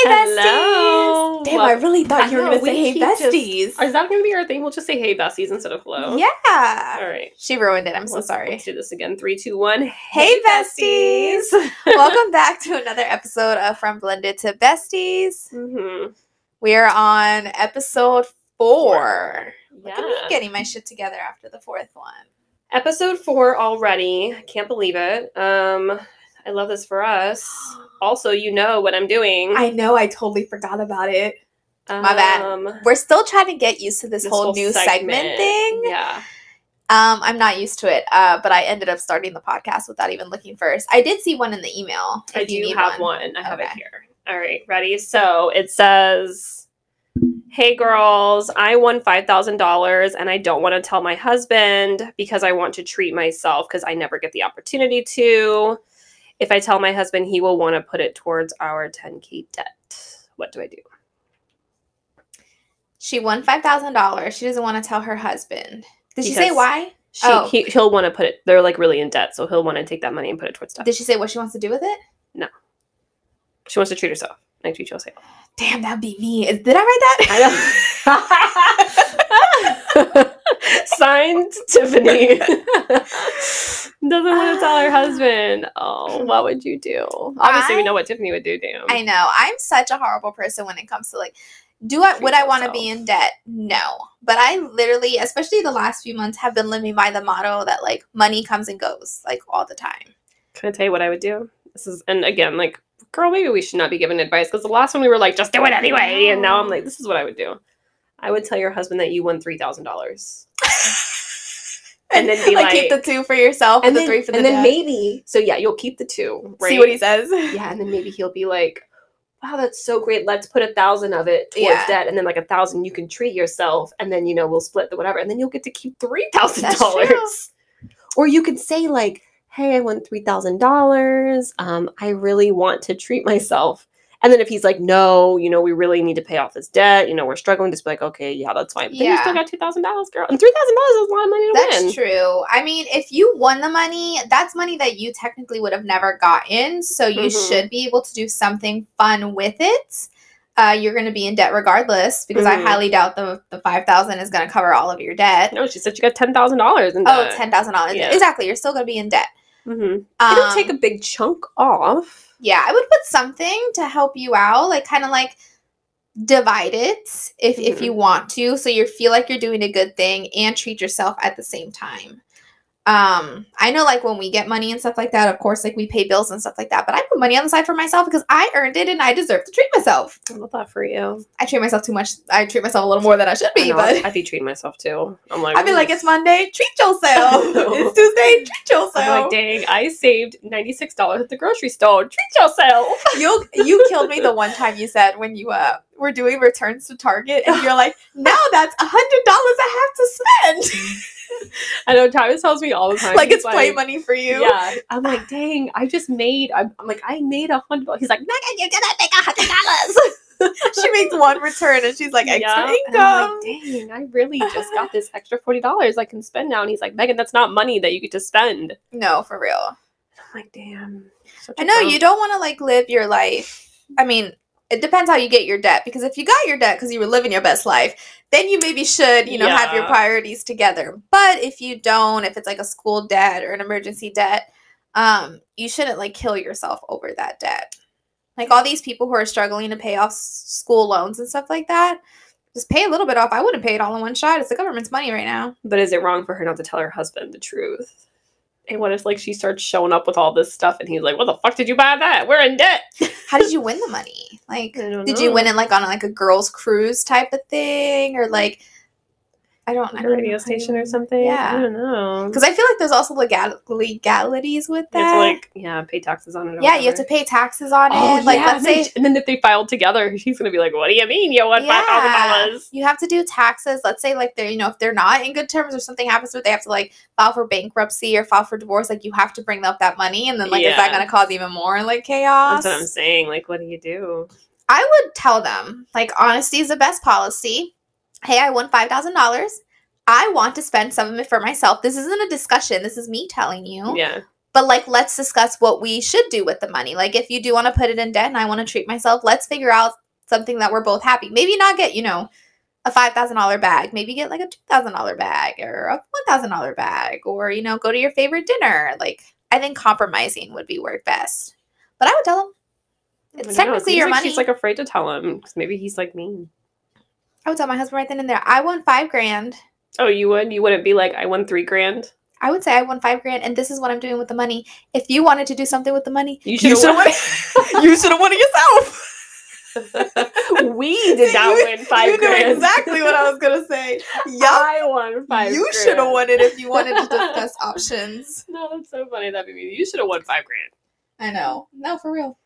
Hello. besties! Damn, I really thought you were going to say, hey, besties. Is that going to be our thing? We'll just say, hey, besties instead of hello. Yeah. All right. She ruined it. I'm so sorry. Let's do this again. 3, 2, 1. Hey, besties! Welcome back to another episode of From Blended to Besties. Mm-hmm. We are on episode 4. Yeah. Look at me getting my shit together after the 4th one. Episode 4 already. I can't believe it. I love this for us. Also, you know what I'm doing. I know. I totally forgot about it. My bad. We're still trying to get used to this whole new segment thing. Yeah. I'm not used to it, but I ended up starting the podcast without even looking first. I did see one in the email. I do have one. I have it here. All right, ready? So it says, hey girls, I won $5,000 and I don't want to tell my husband because I want to treat myself because I never get the opportunity to. If I tell my husband, he will want to put it towards our $10K debt. What do I do? She won $5,000. She doesn't want to tell her husband. Did she say why? He'll want to put it, they're like really in debt, so he'll want to take that money and put it towards stuff. Did she say what she wants to do with it? No. She wants to treat herself. Like treat yourself. Damn, that'd be me. Did I write that? I know. Signed, Tiffany. Doesn't want to tell her husband. Oh, what would you do? Obviously, we know what Tiffany would do, damn. I know. I'm such a horrible person when it comes to like, would I want to be in debt? No. But I literally, especially the last few months, have been living by the motto that like money comes and goes like all the time. Can I tell you what I would do? And again, like, girl, maybe we should not be giving advice because the last one we were like, just do it anyway. And now I'm like, this is what I would do. I would tell your husband that you won $3,000. And then be like, keep the 2 for yourself and the 3 for the debt. And then maybe, so yeah, you'll keep the 2. Right? See what he says. Yeah, and then maybe he'll be like, wow, that's so great. Let's put 1,000 of it towards debt, and then like 1,000 you can treat yourself, and then we'll split the whatever, and then you'll get to keep $3,000. Or you could say like, hey, I won $3,000. I really want to treat myself. And then if he's like, no, we really need to pay off this debt. We're struggling. Just be like, okay, yeah, that's fine. But then you still got $2,000, girl. And $3,000 is a lot of money to win. That's true. I mean, if you won the money, that's money that you technically would have never gotten. So you should be able to do something fun with it. You're going to be in debt regardless because I highly doubt the $5,000 is going to cover all of your debt. No, she said you got $10,000 in debt. Oh, $10,000. Yeah. Exactly. You're still going to be in debt. It'll take a big chunk off. Yeah, I would put something to help you out, like kind of like divide it if you want to, so you feel like you're doing a good thing and treat yourself at the same time. I know like when we get money and stuff like that, of course, like we pay bills and stuff like that, but I put money on the side for myself because I earned it and I deserve to treat myself. I love that for you. I treat myself too much. I treat myself a little more than I should be, but I'd be treating myself too. I'm like, I'd be like, it's Monday, treat yourself. It's Tuesday, treat yourself. I'm like, dang, I saved $96 at the grocery store. Treat yourself. You killed me the one time you said when you were doing returns to Target and you're like, now that's $100 I have to spend. I know Travis tells me all the time. Like it's play money for you. Yeah. I'm like, dang, I just made, I'm like, I made $100. He's like, Megan, you're gonna make $100. She makes one return and she's like, extra income. And I'm like, dang, I really just got this extra $40 I can spend now. And he's like, Megan, that's not money that you get to spend. No, for real. I'm like, damn. I know you don't want to like live your life. I mean, it depends how you get your debt, because if you got your debt because you were living your best life, then you maybe should, have your priorities together. But if you don't, if it's like a school debt or an emergency debt, you shouldn't like kill yourself over that debt. Like all these people who are struggling to pay off school loans and stuff like that, just pay a little bit off. I wouldn't pay it all in one shot. It's the government's money right now. But is it wrong for her not to tell her husband the truth? And what if, like, she starts showing up with all this stuff and he's like, what the fuck did you buy that? We're in debt. How did you win the money? Like, did you win it, like, on, like, a girls' cruise type of thing? Or, like, I don't know. A radio station or something? Yeah. I don't know. Because I feel like there's also legalities with that. You have to, like, pay taxes on it. Yeah, you have to pay taxes on it. Like, let's say. And then if they filed together, she's going to be like, what do you mean you won $5,000? You have to do taxes. Let's say, like, they're, if they're not in good terms or something happens to it, they have to, like, file for bankruptcy or file for divorce. Like, you have to bring up that money. And then, like, is that going to cause even more, like, chaos? That's what I'm saying. Like, what do you do? I would tell them, like, honesty is the best policy. Hey, I won $5,000. I want to spend some of it for myself. This isn't a discussion. This is me telling you. Yeah. But, like, let's discuss what we should do with the money. Like, if you do want to put it in debt and I want to treat myself, let's figure out something that we're both happy. Maybe not get, a $5,000 bag. Maybe get, like, a $2,000 bag or a $1,000 bag, or, go to your favorite dinner. Like, I think compromising would be work best. But I would tell him. It's technically your money. She's, like, afraid to tell him because maybe he's like me. I would tell my husband right then and there, I won $5,000. Oh, you would? You wouldn't be like, I won $3,000? I would say I won $5,000, and this is what I'm doing with the money. If you wanted to do something with the money, you should have won it. You should have won it yourself. We did not win $5,000. You knew exactly what I was gonna say. Yup. I won $5,000. You should have won it if you wanted to discuss options. No, that's so funny. That'd be me. You should have won $5,000. I know. No, for real.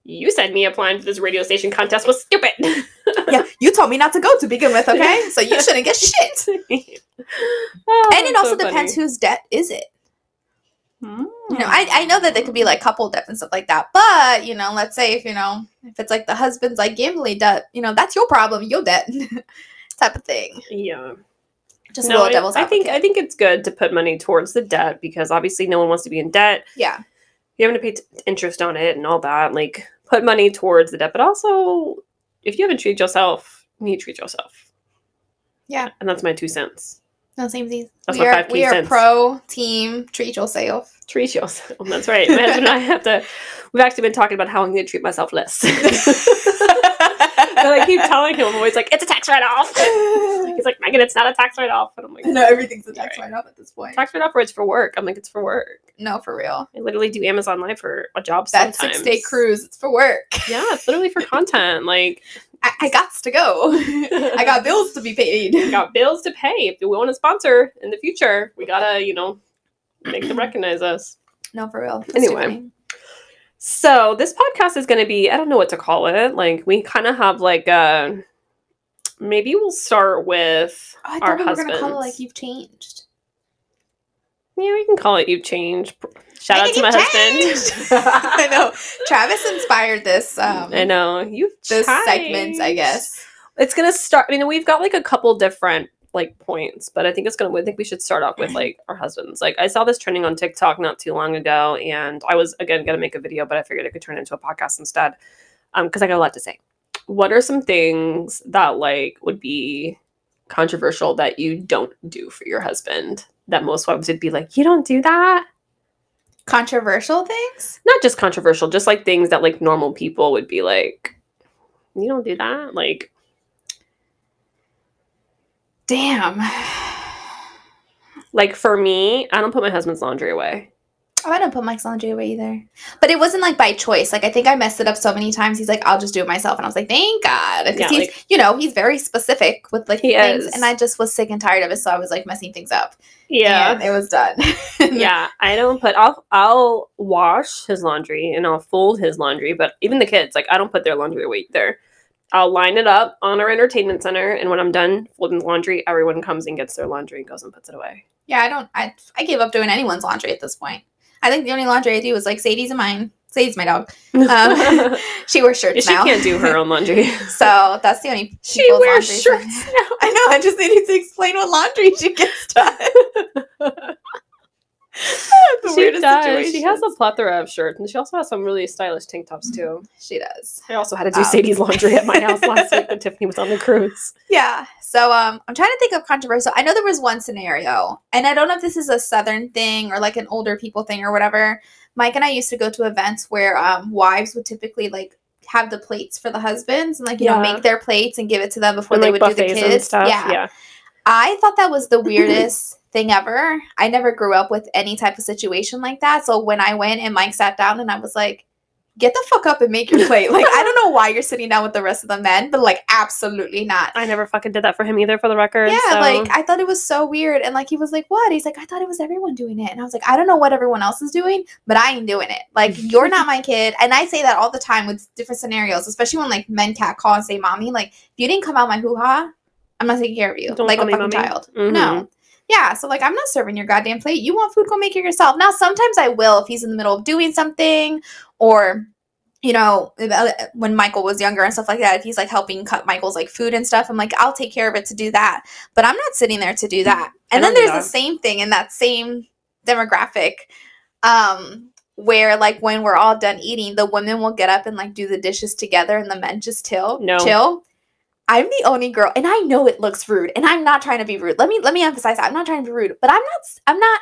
You said me applying for this radio station contest was stupid. Yeah, you told me not to go to begin with, okay? So you shouldn't get shit. And it also depends whose debt is it. I know that there could be like couple debt and stuff like that, but let's say if it's like the husband's like gambling debt, that's your problem, your debt type of thing. Yeah. Just a little devil's advocate. I think it's good to put money towards the debt because obviously no one wants to be in debt. Yeah. You're having to pay interest on it and all that. Like, put money towards the debt, but also if you haven't treated yourself, you need to treat yourself. Yeah. And that's my 2 cents. No, same thing. That's my 5 We are pro team treat yourself. Treat yourself. That's right. My husband and I we've actually been talking about how I'm going to treat myself less. And I keep telling him, I'm always like, it's a tax write-off. He's like, Megan, it's not a tax write-off. And I'm like, no, everything's a tax write-off at this point. Tax write-off or it's for work. I'm like, it's for work. No, for real. I literally do Amazon Live for a job that sometimes. 6-day cruise, it's for work. Yeah, it's literally for content. Like, I got to go. I got bills to be paid. I got bills to pay. If we want to sponsor in the future, we gotta, make them recognize us. No, for real. That's anyway. So this podcast is going to be, I don't know what to call it. Like, we kind of have like maybe we'll start with our husbands. We're going to call it like You've Changed. Yeah, we can call it You've Changed. Shout out to my husband. I know. Travis inspired this. I know. You've this segment, I guess. It's going to start, we've got like a couple different like points, but I think we should start off with like our husbands. Like, I saw this trending on TikTok not too long ago, and I was again gonna make a video, but I figured I could turn it into a podcast instead, because I got a lot to say. What are some things that like would be controversial that you don't do for your husband that most wives would be like, you don't do that? Controversial things? Not just controversial, just like things that like normal people would be like, you don't do that? Like, damn. Like, for me, I don't put my husband's laundry away. Oh, I don't put Mike's laundry away either. But it wasn't like by choice. Like, I think I messed it up so many times. He's like, I'll just do it myself. And I was like, thank God. Because he's very specific with like things. And I just was sick and tired of it. So I was like messing things up. Yeah. And it was done. Yeah. I don't put, I'll wash his laundry and I'll fold his laundry. But even the kids, like, I don't put their laundry away either. I'll line it up on our entertainment center, and when I'm done folding the laundry, everyone comes and gets their laundry and goes and puts it away. Yeah, I gave up doing anyone's laundry at this point. I think the only laundry I do is like Sadie's and mine. Sadie's my dog. She wears shirts now. She can't do her own laundry. So that's the only she wears shirts now. I know, I just needed to explain what laundry she gets done. She does. She has a plethora of shirts, and she also has some really stylish tank tops too. She does. I also had to do Sadie's laundry at my house last week when Tiffany was on the cruise. Yeah. So I'm trying to think of controversial. I know there was one scenario, and I don't know if this is a Southern thing or like an older people thing or whatever. Mike and I used to go to events where wives would typically like have the plates for the husbands and like make their plates and give it to them before they would do the kids. Yeah. I thought that was the weirdest thing ever. I never grew up with any type of situation like that. So when I went and Mike sat down and I was like, get the fuck up and make your plate. Like, I don't know why you're sitting down with the rest of the men, but like, absolutely not. I never fucking did that for him either, for the record. Yeah, so. Like, I thought it was so weird. And like, he was like, what? He's like, I thought it was everyone doing it. And I was like, I don't know what everyone else is doing, but I ain't doing it. Like, you're not my kid. And I say that all the time with different scenarios, especially when like men catcall and say mommy. Like, if you didn't come out my hoo-ha, I'm not taking care of you. Don't like a fucking mommy. Child. Mm-hmm. No. Yeah, so, like, I'm not serving your goddamn plate. You want food, go make it yourself. Now, sometimes I will if he's in the middle of doing something or, you know, when Michael was younger and stuff like that, if he's, like, helping cut Michael's, like, food and stuff, I'm like, I'll take care of it to do that. But I'm not sitting there to do that. And then there's the same thing in that same demographic where like when we're all done eating, the women will get up and like do the dishes together and the men just chill. I'm the only girl, and I know it looks rude, and I'm not trying to be rude. Let me emphasize that. I'm not trying to be rude, but I'm not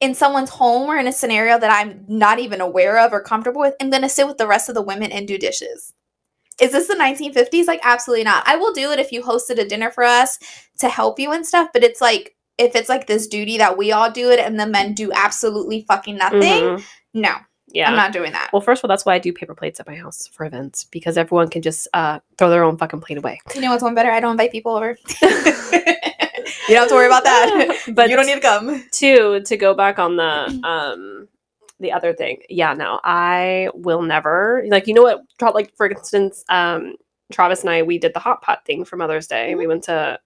in someone's home or in a scenario that I'm not even aware of or comfortable with. I'm going to sit with the rest of the women and do dishes. Is this the 1950s? Like, absolutely not. I will do it if you hosted a dinner for us to help you and stuff, but it's like, if it's like this duty that we all do it and the men do absolutely fucking nothing, no. Yeah. I'm not doing that. Well, first of all, that's why I do paper plates at my house for events, because everyone can just throw their own fucking plate away. You know what's one better? I don't invite people over. You don't have to worry about that. But you don't need to come. To go back on the other thing. Yeah, no, I will never, like, you know what, like, for instance, Travis and I, we did the hot pot thing for Mother's Day. Mm-hmm. We went to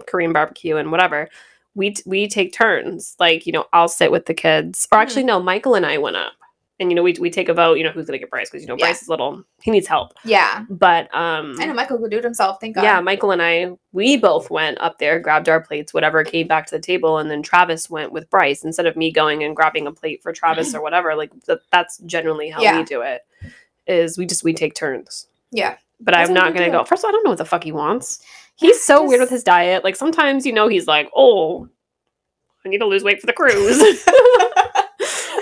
Korean barbecue and whatever. We take turns. Like, you know, I'll sit with the kids. Or actually, no, Michael and I went up. And, you know, we take a vote, you know, who's going to get Bryce. Because, you know, Bryce is little. He needs help. Yeah. But, I know Michael could do it himself, thank God. Yeah, Michael and I, we both went up there, grabbed our plates, whatever, came back to the table. And then Travis went with Bryce. Instead of me going and grabbing a plate for Travis or whatever. Like, that's generally how we do it. Is we take turns. Yeah. But I'm not going to go. First of all, I don't know what the fuck he wants. He's so weird with his diet. Like, sometimes, you know, he's like, oh, I need to lose weight for the cruise.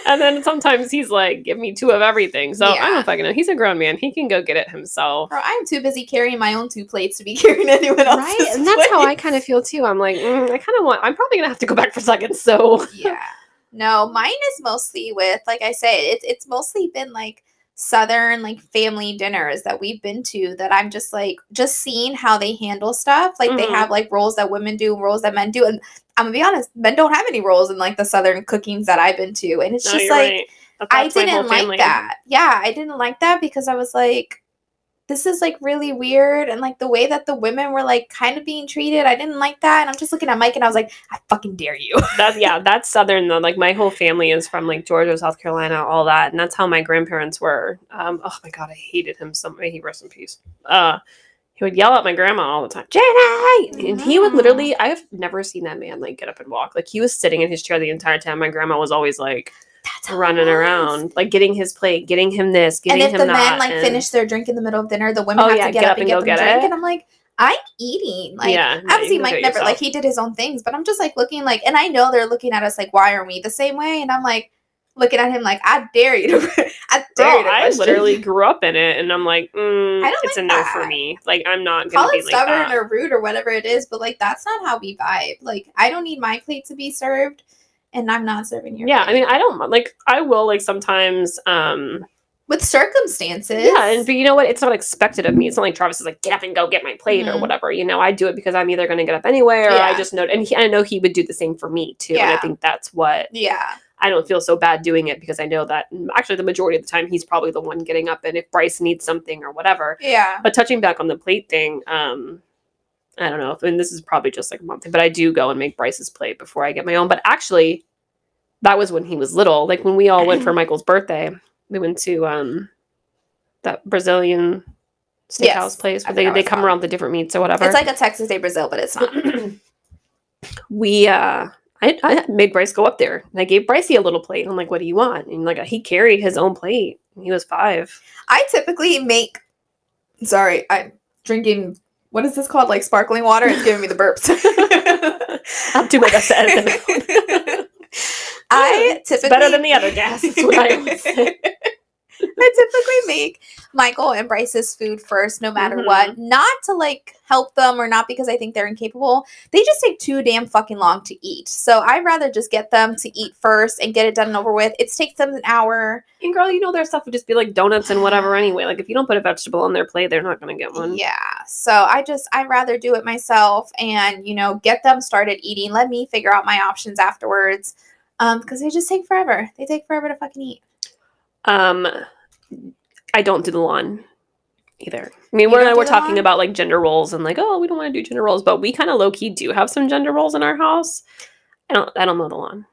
And then sometimes he's like, give me 2 of everything. So I don't fucking know. He's a grown man. He can go get it himself. Girl, I'm too busy carrying my own 2 plates to be carrying anyone else's. Right? And that's how I kind of feel too. I'm like, I'm probably going to have to go back for seconds. So yeah. No, mine is mostly with, like I say, it's mostly been like Southern like family dinners that we've been to that I'm just like, just seeing how they handle stuff. Like they have like roles that women do and roles that men do. And I'm gonna be honest, men don't have any roles in like the Southern cookings that I've been to. And it's just like, right. I didn't like that. Yeah, I didn't like that because I was like, this is like really weird. And like the way that the women were like kind of being treated, I didn't like that. And I'm just looking at Mike and I was like, I fucking dare you. That's Southern though. Like my whole family is from like Georgia, South Carolina, all that. And that's how my grandparents were. Oh my God, I hated him so much. He rest in peace. He would yell at my grandma all the time, Jenny! And he would literally, I've never seen that man like get up and walk. Like he was sitting in his chair the entire time. My grandma was always like, running around, like getting his plate, getting him this, getting him that. And if the men like finish their drink in the middle of dinner, the women have to get up and get them a drink. And I'm like, I'm eating. Like, obviously Mike never, like he did his own things, but I'm just like looking like, and I know they're looking at us like, why aren't we the same way? And I'm like, looking at him like, I dare you to, I literally grew up in it, and I'm like, it's like a no for me. Like, I'm not going to be like that. Call it stubborn or rude or whatever it is, but like, that's not how we vibe. Like, I don't need my plate to be served. And I'm not serving your plate. I mean, I don't, like, I will, like, sometimes, with circumstances. Yeah, but you know what? It's not expected of me. It's not like Travis is like, get up and go get my plate or whatever. You know, I do it because I'm either going to get up anyway, or I just know, and I know he would do the same for me, too. And I think that's what, I don't feel so bad doing it, because I know that, actually, the majority of the time, he's probably the one getting up, and if Bryce needs something or whatever. Yeah. But touching back on the plate thing, I don't know, and this is probably just like a month thing, but I do go and make Bryce's plate before I get my own. But actually, that was when he was little. Like when we all went for Michael's birthday, we went to that Brazilian steakhouse place where they come around the different meats or whatever. It's like a Texas Day Brazil, but it's not. I made Bryce go up there, and I gave Brycey a little plate. I'm like, what do you want? And like he carried his own plate. He was 5. I typically make. Sorry, I'm drinking. What is this called? Like sparkling water? It's giving me the burps. I'll do my best to edit them. I typically better than the other gas. That's what I always say. I typically make Michael and Bryce's food first, no matter what. Not to like help them or not because I think they're incapable. They just take too damn fucking long to eat. So I'd rather just get them to eat first and get it done and over with. It takes them an hour. And girl, you know their stuff would just be like donuts and whatever anyway. Like if you don't put a vegetable on their plate, they're not going to get one. Yeah. So I'd rather do it myself and, you know, get them started eating. Let me figure out my options afterwards. Because they just take forever. They take forever to fucking eat. I don't do the lawn either. I mean, we're talking about like gender roles and like, oh, we don't want to do gender roles, but we kind of low key do have some gender roles in our house. I don't mow the lawn.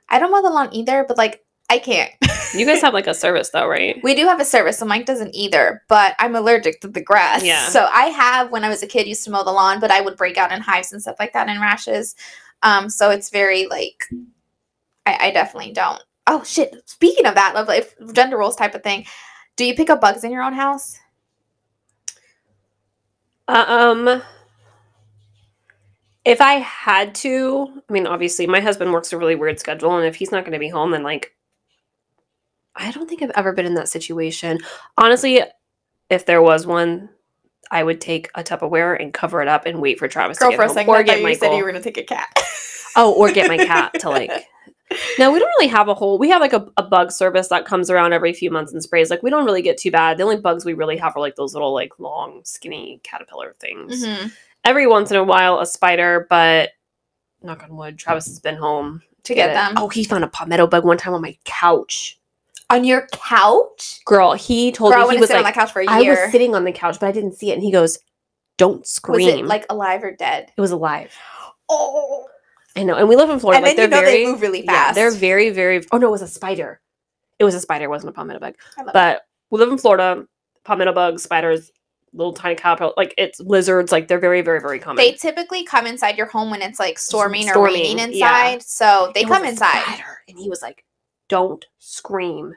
I don't mow the lawn either, but like I can't. You guys have like a service though, right? We do have a service, so Mike doesn't either, but I'm allergic to the grass. Yeah. So I have, when I was a kid, used to mow the lawn, but I would break out in hives and stuff like that and rashes. So it's very like, I definitely don't. Oh, shit. Speaking of that, like gender roles type of thing, do you pick up bugs in your own house? If I had to, I mean, obviously, my husband works a really weird schedule, and if he's not going to be home, then, like, I don't think I've ever been in that situation. Honestly, if there was one, I would take a Tupperware and cover it up and wait for Travis to get home. Or get Michael. You said you were going to take a cat. Or get my cat to, like... No, we don't really have we have, like, a bug service that comes around every few months and sprays. Like, we don't really get too bad. The only bugs we really have are, like, those little, like, long, skinny caterpillar things. Mm-hmm. Every once in a while, a spider, but knock on wood, Travis has been home to get them. Oh, he found a palmetto bug one time on my couch. On your couch? Girl, he told me he was like, on the couch for a year. I was sitting on the couch, but I didn't see it. And he goes, don't scream. Was it like alive or dead? It was alive. Oh. I know. And we live in Florida. And like, then they move really fast. Yeah, they're very, very... Oh, no, it was a spider. It was a spider. It wasn't a palmetto bug. But we live in Florida. Palmetto bugs, spiders, little tiny caterpillar, like it's lizards, like they're very, very, very common. They typically come inside your home when it's like storming or raining inside. Yeah. So they come inside. Spider, and he was like, don't scream.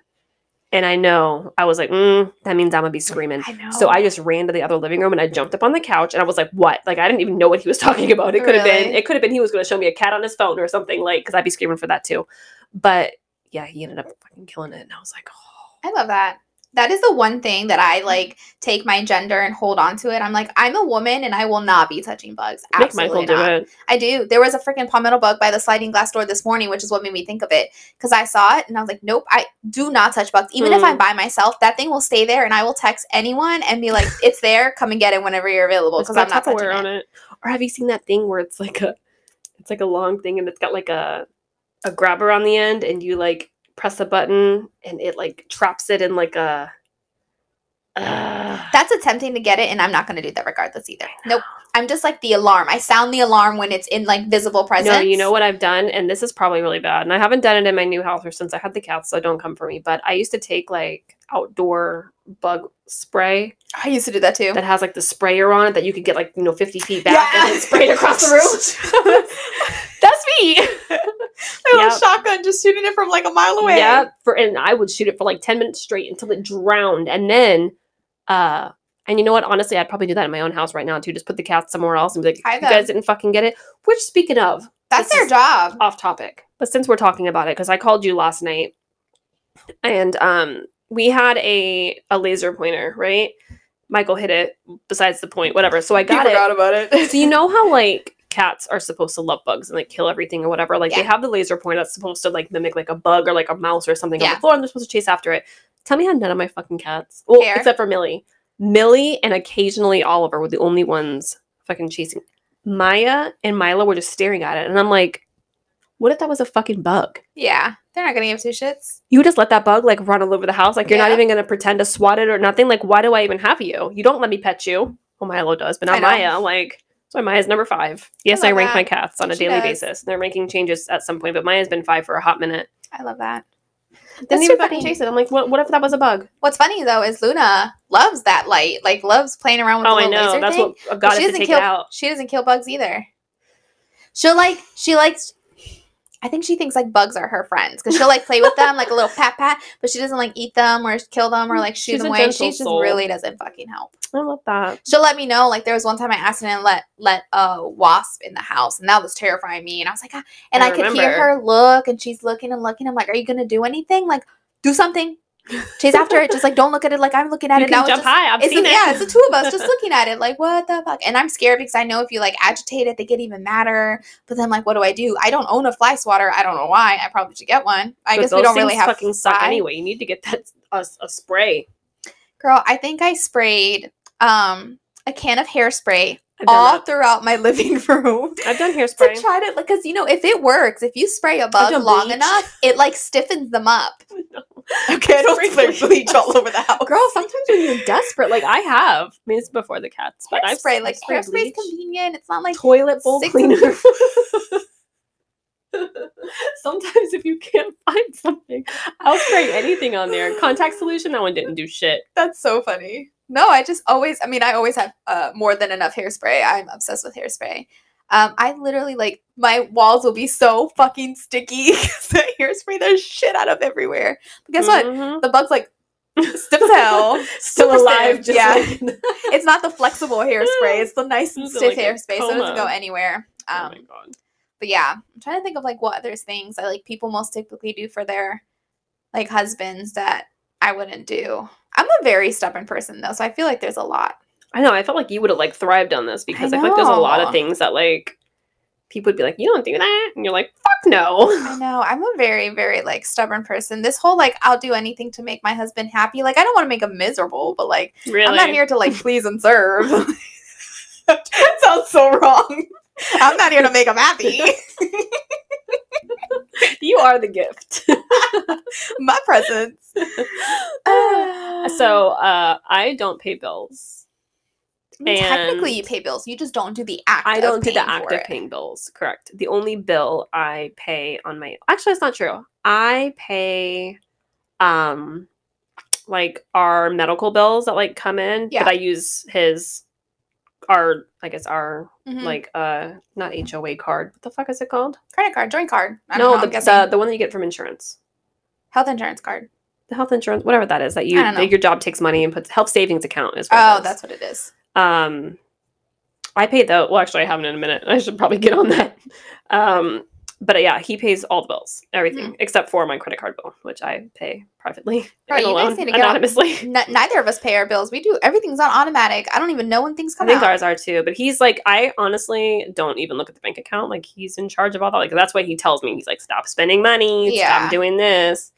And I was like, that means I'm gonna be screaming. I know. So I just ran to the other living room and I jumped up on the couch and I was like, what? Like I didn't even know what he was talking about. It could have been he was gonna show me a cat on his phone or something, like, because I'd be screaming for that too. But yeah, he ended up fucking killing it. And I was like, oh. I love that. That is the one thing that I like take my gender and hold on to it. I'm like, I'm a woman and I will not be touching bugs. Absolutely Make Michael not. Do it. I do. There was a freaking palmetto bug by the sliding glass door this morning, which is what made me think of it. Because I saw it and I was like, nope, I do not touch bugs. Even if I'm by myself, that thing will stay there and I will text anyone and be like, it's there, come and get it whenever you're available. Because I'm not touching on it. Or have you seen that thing where it's like a long thing and it's got like a grabber on the end and you like press a button and it like traps it in like a... That's attempting to get it, and I'm not going to do that regardless either. Nope. I'm just like the alarm. I sound the alarm when it's in like visible presence. No, you know what I've done, and this is probably really bad, and I haven't done it in my new house or since I had the cats, so don't come for me, but I used to take like outdoor bug spray. I used to do that too. That has like the sprayer on it that you could get like, 50 feet back and then spray it across the room. That's me. A little shotgun just shooting it from like a mile away. Yeah, and I would shoot it for like 10 minutes straight until it drowned, and then and you know what? Honestly, I'd probably do that in my own house right now too. Just put the cats somewhere else and be like, you guys didn't fucking get it. Which, speaking of, that's their job. Off topic, but since we're talking about it, because I called you last night, and we had a laser pointer, right? Michael hit it. Besides the point, whatever. So I forgot about it. So you know how like cats are supposed to love bugs and like kill everything or whatever. Like they have the laser pointer that's supposed to like mimic like a bug or like a mouse or something on the floor, and they're supposed to chase after it. Tell me how none of my fucking cats, well, except for Millie. Millie and occasionally Oliver were the only ones fucking chasing. Maya and Milo were just staring at it. And I'm like, what if that was a fucking bug? Yeah. They're not going to give two shits. You would just let that bug like run all over the house? Like you're not even going to pretend to swat it or nothing? Like why do I even have you? You don't let me pet you. Well, Milo does, but not Maya. Like, so Maya's number 5. Yes, I rank my cats on a daily basis. They're making changes at some point, but Maya's been 5 for a hot minute. I love that. Didn't even fucking chase it. I'm like, what if that was a bug? What's funny though is Luna loves that light. Like loves playing around with the little laser that's thing. What got it to take it out. She doesn't kill bugs either. She likes. I think she thinks like bugs are her friends because she'll like play with them like a little pat, but she doesn't like eat them or kill them or like shoot them away. She just really doesn't fucking help. I love that. She'll let me know. Like there was one time I accidentally let a wasp in the house and that was terrifying me. And I was like, and I could hear her look and she's looking and looking. I'm like, are you gonna do anything? Like, do something. Chase after it. Just like don't look at it like I'm looking at it now. Jump high. I've seen it. Yeah, it's the two of us just looking at it like what the fuck. And I'm scared because I know if you like agitate it, they get even madder. But then like, what do? I don't own a fly swatter. I don't know why. I probably should get one. I guess we don't really have fucking suck anyway. You need to get that a spray. Girl, I think I sprayed a can of hairspray all throughout my living room. I've done hairspray. To try to, like, because, if it works, if you spray a bug long enough, it, like, stiffens them up. No. Okay, I don't spray bleach all over the house. Girl, sometimes when you're desperate, like, I have. I mean, it's before the cats, but I've sprayed, like, hairspray is convenient. It's not like toilet bowl cleaner. Sometimes if you can't find something, I'll spray anything on there. Contact solution, that one didn't do shit. That's so funny. No, I always have more than enough hairspray. I'm obsessed with hairspray. I literally, like, my walls will be so fucking sticky because the hairspray, there's shit out of everywhere. But guess what? The bug's, like, stiff as hell. Still alive. Stiff. Yeah. It's not the flexible hairspray. It's the nice and stiff hairspray, so it doesn't go anywhere. Oh my God. But yeah, I'm trying to think of, like, what other things I, like, people most typically do for their, like, husbands that I wouldn't do. I'm a very stubborn person, though, so I feel like there's a lot. I know. I felt like you would have, like, thrived on this because I feel like there's a lot of things that, like, people would be like, you don't do that. And you're like, fuck no. I know. I'm a very, very, like, stubborn person. This whole, like, I'll do anything to make my husband happy. Like, I don't want to make him miserable, but, like, really? I'm not here to, like, please and serve. That sounds so wrong. I'm not here to make him happy. You are the gift. My presence. So, I don't pay bills. And technically, you pay bills. You just don't do the act. I don't do the act of paying bills. Correct. The only bill I pay on my actually, it's not true. I pay, like our medical bills that like come in, but I use our like not HOA card. What the fuck is it called? Credit card, joint card. The one that you get from insurance. Health insurance card. The health insurance, whatever that is, that you like your job takes money and puts health savings account is. That's what it is. I pay though. Well, actually, I haven't in a minute. I should probably get on that. But yeah, he pays all the bills, everything except for my credit card bill, which I pay privately and alone, anonymously. Neither of us pay our bills. We do everything's on automatic. I don't even know when things come out. I think ours are too. But he's like, I honestly don't even look at the bank account. Like he's in charge of all that. Like that's why he tells me he's like, stop spending money, stop doing this,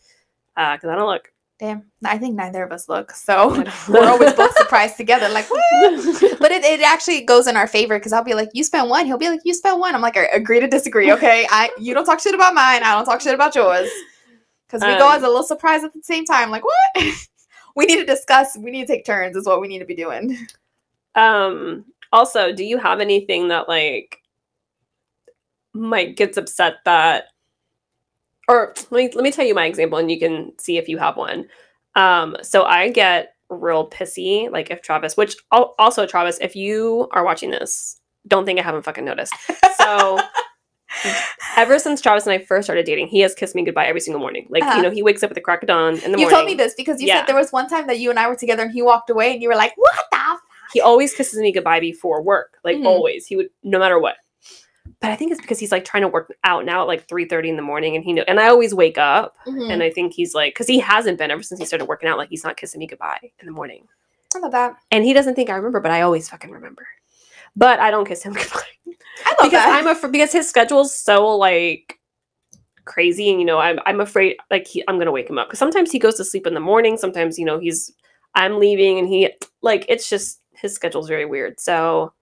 because I don't look. Damn, I think neither of us look, so we're always both surprised together, like, what? But it actually goes in our favor, because I'll be like, you spent one, he'll be like, you spent one. I'm like, I agree to disagree, okay? You don't talk shit about mine, I don't talk shit about yours. Because we go as a little surprise at the same time, like, what? We need to discuss, we need to take turns, is what we need to be doing. Also, do you have anything that, like, Mike gets upset that, or let me tell you my example and you can see if you have one. So I get real pissy, like if Travis, which also Travis, if you are watching this, don't think I haven't fucking noticed. So ever since Travis and I first started dating, he has kissed me goodbye every single morning. Like, you know, he wakes up at the crack of dawn in the morning. You told me this because you said there was one time that you and I were together and he walked away and you were like, what the fuck? He always kisses me goodbye before work. Like always. He would, no matter what. But I think it's because he's like trying to work out now at like 3:30 in the morning, and and I always wake up, and I think he's like, because he hasn't been ever since he started working out, like he's not kissing me goodbye in the morning. I love that. And he doesn't think I remember, but I always fucking remember. But I don't kiss him goodbye. I love that. Because his schedule's so like crazy, and you know, I'm afraid like I'm gonna wake him up because sometimes he goes to sleep in the morning, sometimes you know I'm leaving, and he like it's just his schedule's very weird. So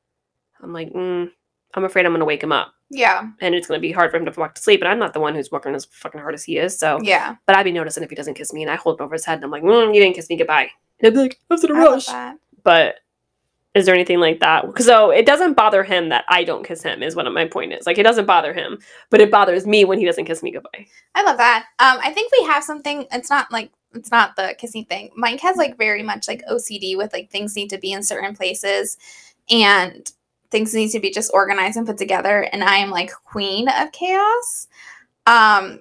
I'm like, I'm afraid I'm going to wake him up. Yeah. And it's going to be hard for him to walk to sleep. And I'm not the one who's working as fucking hard as he is. So, yeah. But I'd be noticing if he doesn't kiss me and I hold him over his head and I'm like, you didn't kiss me goodbye. And he'd be like, I was in a rush. But is there anything like that? So it doesn't bother him that I don't kiss him is what my point is. Like, it doesn't bother him, but it bothers me when he doesn't kiss me goodbye. I love that. I think we have something, it's not the kissing thing. Mike has like very much like OCD with like things need to be in certain places and things need to be just organized and put together. And I am like queen of chaos. I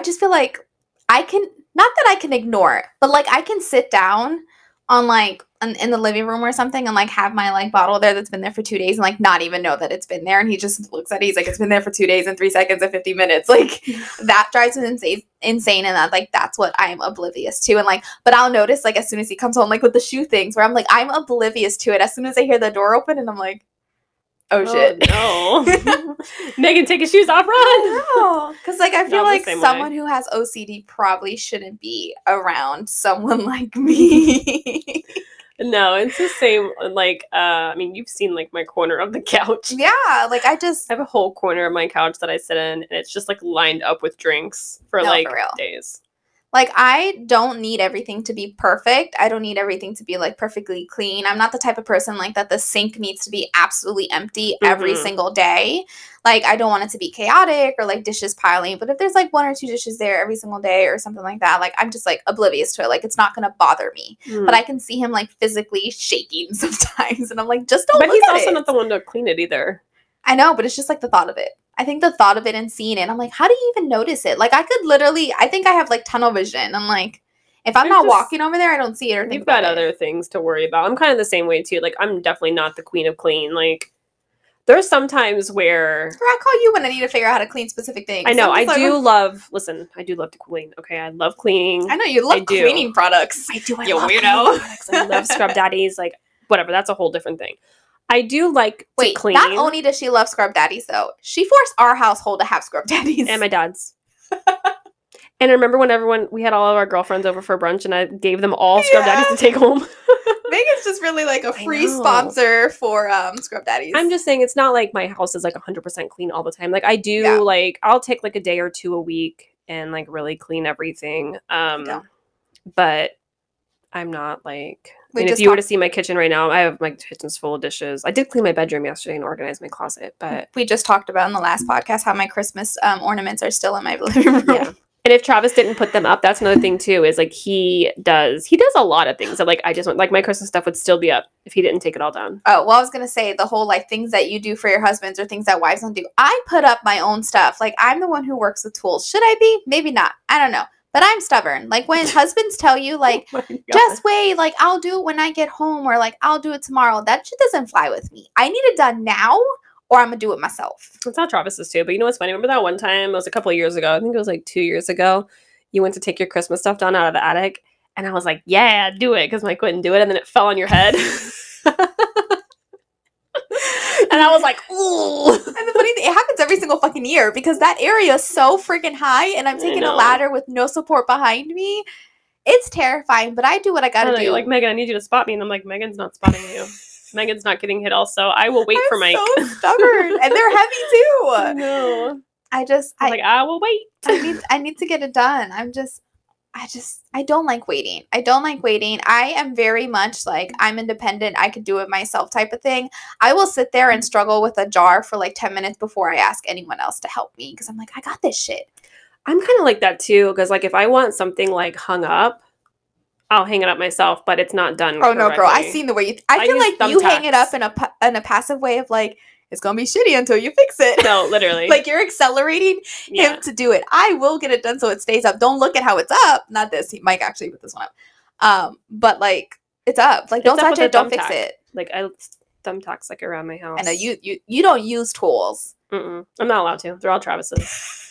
just feel like not that I can ignore it, but like I can sit down on like in the living room or something and like have my like bottle there that's been there for 2 days and like not even know that it's been there. And he just looks at it. He's like, it's been there for 2 days and 3 seconds and 50 minutes. Like that drives me insane. And that's what I'm oblivious to. And like, but I'll notice like as soon as he comes home, like with the shoe things where I'm like, I'm oblivious to it. As soon as I hear the door open and I'm like, oh shit. No. Megan, take your shoes off, run. No. Because like I feel like someone who has OCD probably shouldn't be around someone like me. No, it's the same. Like, I mean, you've seen like my corner of the couch. Yeah, like I have a whole corner of my couch that I sit in, and it's just like lined up with drinks for days. Like, I don't need everything to be perfect. I don't need everything to be, like, perfectly clean. I'm not the type of person, like, that the sink needs to be absolutely empty every single day. Like, I don't want it to be chaotic or, like, dishes piling. But if there's, like, 1 or 2 dishes there every single day or something like that, like, I'm just, like, oblivious to it. Like, it's not going to bother me. But I can see him, like, physically shaking sometimes. And I'm like, just don't look at it. But he's also not the one to clean it either. I know, but it's just like the thought of it. I think the thought of it and seeing it, I'm like, how do you even notice it? Like, I could literally, I think I have like tunnel vision. I'm like, if I'm not walking over there, I don't see it or think about it. You've got other things to worry about. I'm kind of the same way too. Like, I'm definitely not the queen of clean. Like, there's some times where I call you when I need to figure out how to clean specific things. I know. I do love to clean. Okay, I love cleaning. I know you love cleaning products. I do. I love weirdo. Products. I love scrub daddies. Like, whatever. That's a whole different thing. I do like to clean. Not only does she love scrub daddies, though, she forced our household to have scrub daddies. And my dad's. And I remember when we had all of our girlfriends over for brunch, and I gave them all scrub daddies to take home. Megan's just really like a free sponsor for scrub daddies. I'm just saying, it's not like my house is like 100% clean all the time. Like, I do like, I'll take like a day or two a week and like really clean everything. But I'm not like, and if you were to see my kitchen right now, I have my kitchen's full of dishes. I did clean my bedroom yesterday and organize my closet, but we just talked about in the last podcast how my Christmas ornaments are still in my living room. Yeah. And if Travis didn't put them up, that's another thing too, is like he does a lot of things that like I just want, like my Christmas stuff would still be up if he didn't take it all down. Oh, well, I was going to say the whole like things that you do for your husbands or things that wives don't do. I put up my own stuff. Like, I'm the one who works with tools. Should I be? Maybe not. I don't know. But I'm stubborn. Like, when husbands tell you, like, just wait, like, I'll do it when I get home, or like, I'll do it tomorrow. That shit doesn't fly with me. I need it done now, or I'm going to do it myself. That's how Travis is too. But you know what's funny? Remember that one time, it was a couple of years ago. I think it was like 2 years ago. You went to take your Christmas stuff down out of the attic. And I was like, yeah, do it. Because Mike wouldn't do it. And then it fell on your head. And I was like, ooh. And the funny thing, it happens every single fucking year because that area is so freaking high, and I'm taking a ladder with no support behind me. It's terrifying, but I do what I gotta do. You're like, Megan, I need you to spot me. And I'm like, Megan's not spotting you. Megan's not getting hit also. I will wait for Mike. I'm so stubborn. And they're heavy too. No. I will wait. I need to get it done. I don't like waiting. I don't like waiting. I am very much like, I'm independent. I could do it myself type of thing. I will sit there and struggle with a jar for like 10 minutes before I ask anyone else to help me. Because I'm like, I got this shit. I'm kind of like that too. Because like, if I want something like hung up, I'll hang it up myself, but it's not done correctly. No, girl. I've seen the way you... I feel like you hang it up in a passive way of like, it's going to be shitty until you fix it. No, literally. Like, you're accelerating him to do it. I will get it done so it stays up. Don't look at how it's up. Not this. Mike actually put this one up. But, like, it's up. Like, don't touch it. Don't fix it. Like, I thumbtacks, like, around my house. I know. You don't use tools. Mm-mm. I'm not allowed to. They're all Travis's.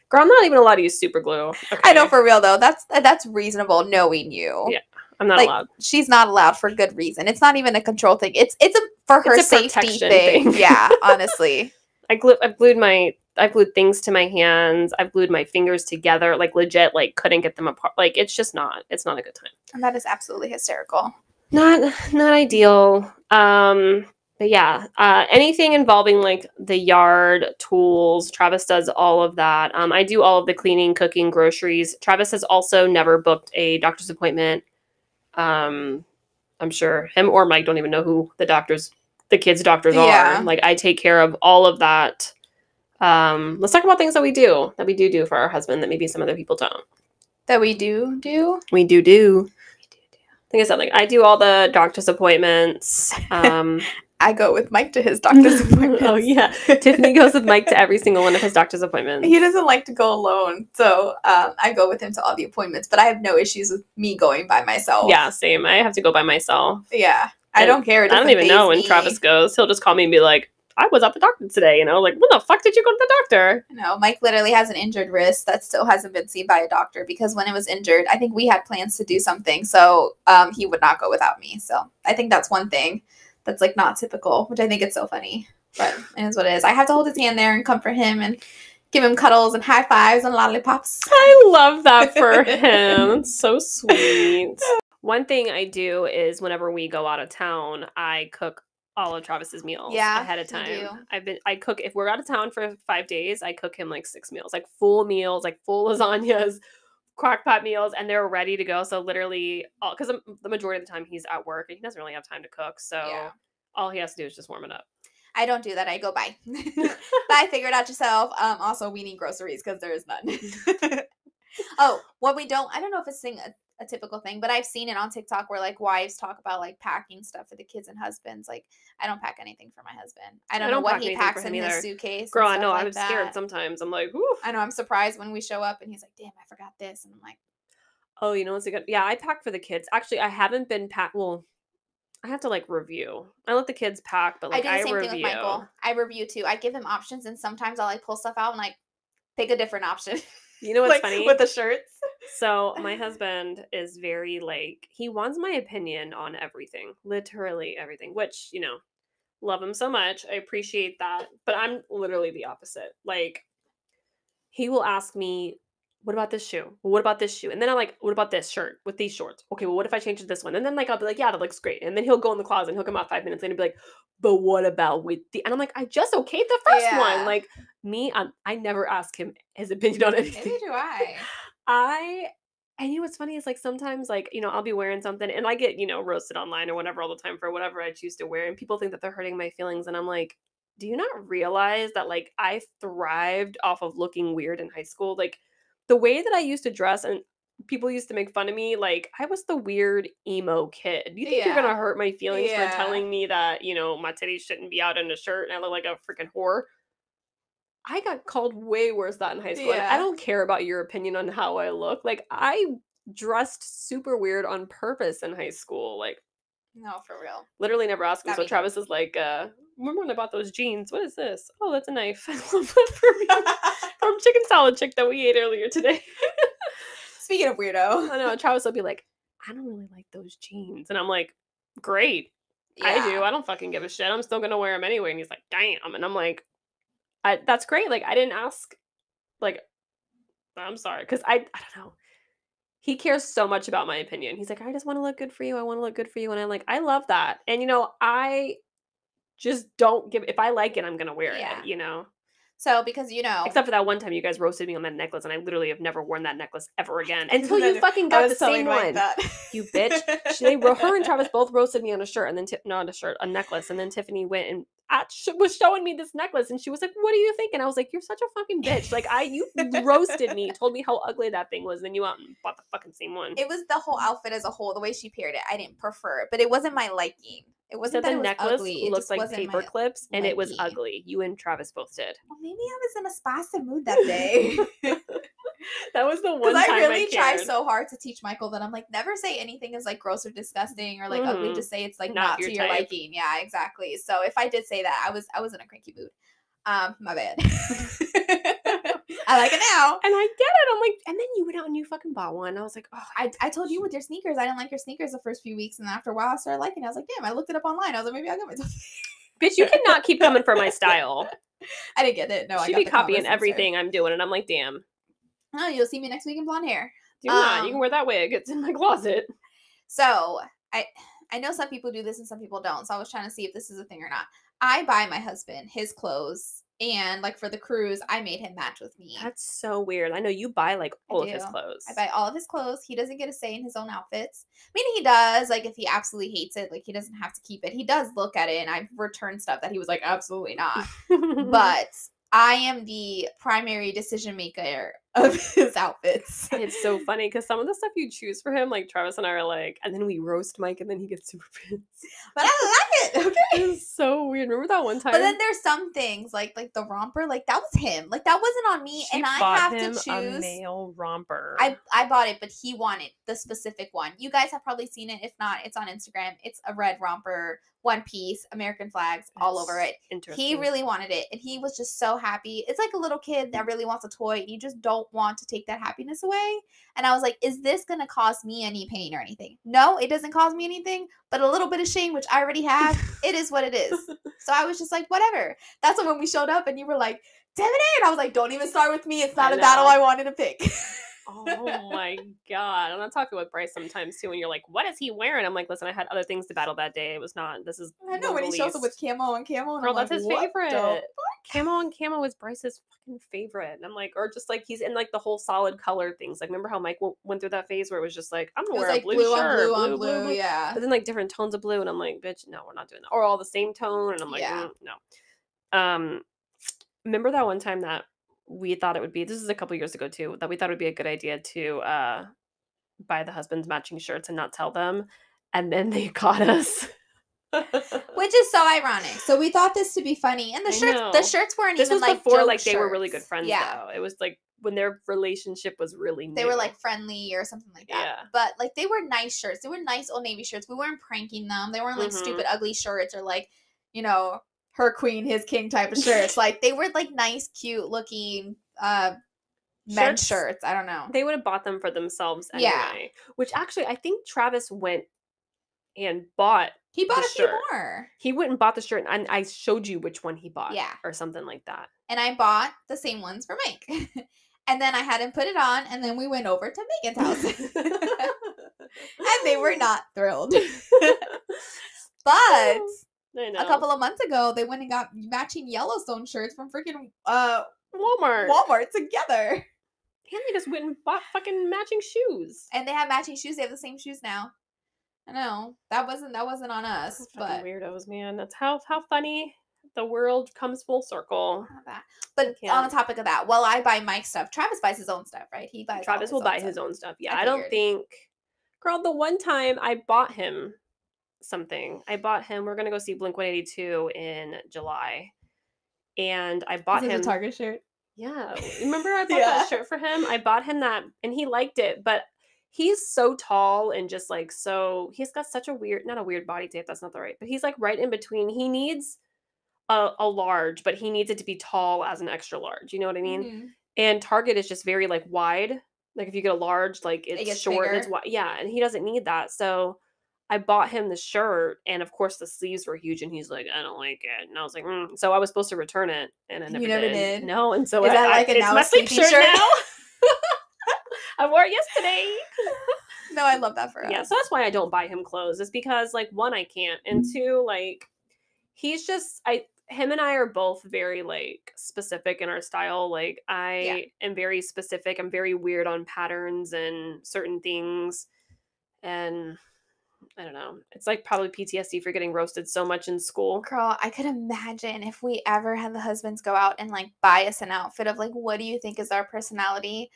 Girl, I'm not even allowed to use super glue. Okay. I know, for real, though. That's reasonable, knowing you. Yeah. I'm not allowed. She's not allowed for good reason. It's not even a control thing. It's for her safety thing. Yeah, honestly. I've glued things to my hands. I've glued my fingers together. Like, legit, like, couldn't get them apart. Like, it's not a good time. And that is absolutely hysterical. Not ideal. But yeah, anything involving like the yard, tools, Travis does all of that. I do all of the cleaning, cooking, groceries. Travis has also never booked a doctor's appointment. I'm sure him or Mike don't even know who the kids' doctors are. Like, I take care of all of that. Let's talk about things that we do for our husband that maybe some other people don't. That we do? We do. Like I said, like, I do all the doctor's appointments. I go with Mike to his doctor's appointments. Oh, yeah. Tiffany goes with Mike to every single one of his doctor's appointments. He doesn't like to go alone. So I go with him to all the appointments. But I have no issues with me going by myself. Yeah, same. I have to go by myself. Yeah. I don't care. I don't even know when Travis goes. He'll just call me and be like, I was at the doctor today. You know, like, when the fuck did you go to the doctor? No, Mike literally has an injured wrist that still hasn't been seen by a doctor because when it was injured, I think we had plans to do something. So he would not go without me. So I think that's one thing that's like not typical, which I think it's so funny, but it is what it is. I have to hold his hand there and comfort him and give him cuddles and high fives and lollipops. I love that for him. It's so sweet. One thing I do is whenever we go out of town, I cook all of Travis's meals ahead of time. I cook, if we're out of town for 5 days, I cook him like 6 meals, like full meals, like full lasagnas, crock pot meals, and they're ready to go. So literally, because the majority of the time he's at work and he doesn't really have time to cook. So all he has to do is just warm it up. I don't do that. I go buy. Bye, figure it out yourself. Also, we need groceries because there is none. Oh, what we don't, I don't know if it's a typical thing, but I've seen it on TikTok where like wives talk about like packing stuff for the kids and husbands. Like I don't pack anything for my husband. I don't know what he packs in his suitcase. Girl, I know. I'm scared sometimes. I'm like, whew. I know. I'm surprised when we show up and he's like, damn, I forgot this. And I'm like, oh, you know what's a good? Yeah, I pack for the kids. Actually, I haven't been pack. Well, I have to like review. I let the kids pack, but like I do the same review. thing with Michael. I review too. I give him options, and sometimes I'll like pull stuff out and like pick a different option. You know what's like, funny? With the shirts. So my husband is very like, he wants my opinion on everything, literally everything, which, you know, love him so much. I appreciate that. But I'm literally the opposite. Like, he will ask me, what about this shoe? Well, what about this shoe? And then I'm like, what about this shirt with these shorts? Okay, well, what if I change it to this one? And then like, I'll be like, yeah, that looks great. And then he'll go in the closet and he'll come out 5 minutes later and be like, but what about with the, and I'm like, I just okayed the first one. Like me, I never ask him his opinion on anything. Maybe do I. And you know what's funny is like sometimes like, you know, I'll be wearing something and I get, you know, roasted online or whatever all the time for whatever I choose to wear. And people think that they're hurting my feelings. And I'm like, do you not realize that like I thrived off of looking weird in high school? Like the way that I used to dress and people used to make fun of me, like I was the weird emo kid. You think you're gonna hurt my feelings for telling me that, you know, my titties shouldn't be out in a shirt and I look like a freaking whore? I got called way worse that in high school. And I don't care about your opinion on how I look. Like I dressed super weird on purpose in high school. Like no, for real. Literally never asked him. So Travis is like, remember when I bought those jeans? What is this? Oh, that's a knife. I love that for me. From Chicken Salad Chick that we ate earlier today. Speaking of weirdo. I know, Travis will be like, I don't really like those jeans. And I'm like, great. I do. I don't fucking give a shit. I'm still going to wear them anyway. And he's like, damn. And I'm like, that's great. Like, I didn't ask. Like, I'm sorry. Because I don't know. He cares so much about my opinion. He's like, I just want to look good for you. I want to look good for you. And I'm like, I love that. And, you know, I just don't give, if I like it, I'm going to wear it, you know? So, because, you know. Except for that one time you guys roasted me on that necklace, and I literally have never worn that necklace ever again. Until you fucking got the same one. You bitch. Her and Travis both roasted me on a shirt, and then, not a shirt, a necklace. And then Tiffany went and was showing me this necklace, and she was like, what do you think? And I was like, you're such a fucking bitch. Like, you roasted me, told me how ugly that thing was, and then you went and bought the fucking same one. It was the whole outfit as a whole, the way she paired it. I didn't prefer it, but it wasn't my liking. It wasn't that the necklace ugly. Looked like paper clips, and it was ugly. You and Travis both did. Well, maybe I was in a spicy mood that day. That was the one time I really try so hard to teach Michael that I'm like, never say anything is like gross or disgusting or like ugly. Just say it's like not to your liking. Yeah, exactly. So if I did say that, I was in a cranky mood. My bad. I like it now. And I get it. I'm like, and then you went out and you fucking bought one. I was like, oh. I told you with your sneakers, I didn't like your sneakers the first few weeks. And then after a while, I started liking it. I was like, damn, I looked it up online. I was like, maybe I'll get myself. Bitch, you cannot keep coming for my style. I didn't get it. No, she'd be copying everything I'm doing. And I'm like, damn. Oh, you'll see me next week in blonde hair. Do not. You can wear that wig. It's in my closet. So I know some people do this and some people don't. So I was trying to see if this is a thing or not. I buy my husband his clothes. And, like, for the cruise, I made him match with me. That's so weird. I know you buy, like, all of his clothes. I buy all of his clothes. He doesn't get a say in his own outfits. Meaning he does. Like, if he absolutely hates it, like, he doesn't have to keep it. He does look at it, and I've returned stuff that he was like, absolutely not. But I am the primary decision maker of his outfits. It's so funny because some of the stuff you choose for him, like Travis and I are like, and then we roast Mike and then he gets super pissed. But I like it, okay? It's so weird. Remember that one time? But then there's some things like the romper, like that was him. Like that wasn't on me, and I have to choose a male romper. I bought it, but he wanted the specific one. You guys have probably seen it. If not, it's on Instagram. It's a red romper, one piece, American flags all over it. He really wanted it, and he was just so happy. It's like a little kid that really wants a toy, and you just don't want to take that happiness away. And I was like, is this going to cause me any pain or anything? No, it doesn't cause me anything, but a little bit of shame, which I already have. It is what it is. So I was just like, whatever. That's when we showed up and you were like, Tiffany, and I was like, don't even start with me. It's not a battle I wanted to pick. Oh my God. I'm talking with Bryce sometimes too, and you're like, what is he wearing? I'm like, listen, I had other things to battle that day. It was not, this is I know when he shows up with camo and camo. And girl, that's his favorite. Camo and camo is Bryce's fucking favorite. And I'm like, or just like he's in like the whole solid color things. Like remember how Mike went through that phase where it was just like, I'm gonna wear a blue shirt. Blue, yeah. But then like different tones of blue, and I'm like, bitch, no, we're not doing that. Or all the same tone, and I'm like, no. Remember that one time that we thought it would be, this is a couple years ago too, that we thought it would be a good idea to buy the husbands matching shirts and not tell them. And then they got us. Which is so ironic. So we thought this to be funny. And the shirts weren't this even was like before joke like they were shirts. really good friends though. It was like when their relationship was really new. They were like friendly or something like that. Yeah. But like they were nice shirts. They were nice Old Navy shirts. We weren't pranking them. They weren't like stupid ugly shirts or like, you know, her queen, his king type of shirts. Like they were like nice, cute looking men's shirts. I don't know. They would have bought them for themselves anyway. Yeah. Which actually I think Travis went and bought He bought a few more. He went and bought the shirt, and I showed you which one he bought. Yeah. Or something like that. And I bought the same ones for Mike. And then I had him put it on, and then we went over to Megan's house. And they were not thrilled. But a couple of months ago, they went and got matching Yellowstone shirts from freaking Walmart together. And they just went and bought fucking matching shoes. And they have matching shoes. They have the same shoes now. I know. That wasn't on us. That's but fucking weirdos, man. That's how funny the world comes full circle. But on the topic of that, while I buy Mike's stuff, Travis buys his own stuff, right? Travis will buy his own stuff. Yeah, I don't think... Girl, the one time I bought him something. We're going to go see Blink-182 in July. And I bought him... a Target shirt? Yeah. Remember I bought that shirt for him? I bought him that, and he liked it, but he's so tall and just like so... He's got such a weird... Not a weird body type, that's not the right... But he's like right in between. He needs... a large, but he needs it to be tall as an extra large. You know what I mean? Mm-hmm. And Target is just very like wide. Like if you get a large, like it's short and it's wide. Yeah, and he doesn't need that. So I bought him the shirt, and of course the sleeves were huge, and he's like, I don't like it. And I was like, So I was supposed to return it, and I never did. No, and so is that like it's my sleep shirt now. I wore it yesterday. No, I love that for us. Yeah, so that's why I don't buy him clothes. It's because like one, I can't, and two, like he's just him and I are both very like specific in our style. Like I am very specific. I'm very weird on patterns and certain things. And I don't know. It's like probably PTSD for getting roasted so much in school. Girl, I could imagine if we ever had the husbands go out and like buy us an outfit of like, what do you think is our personality?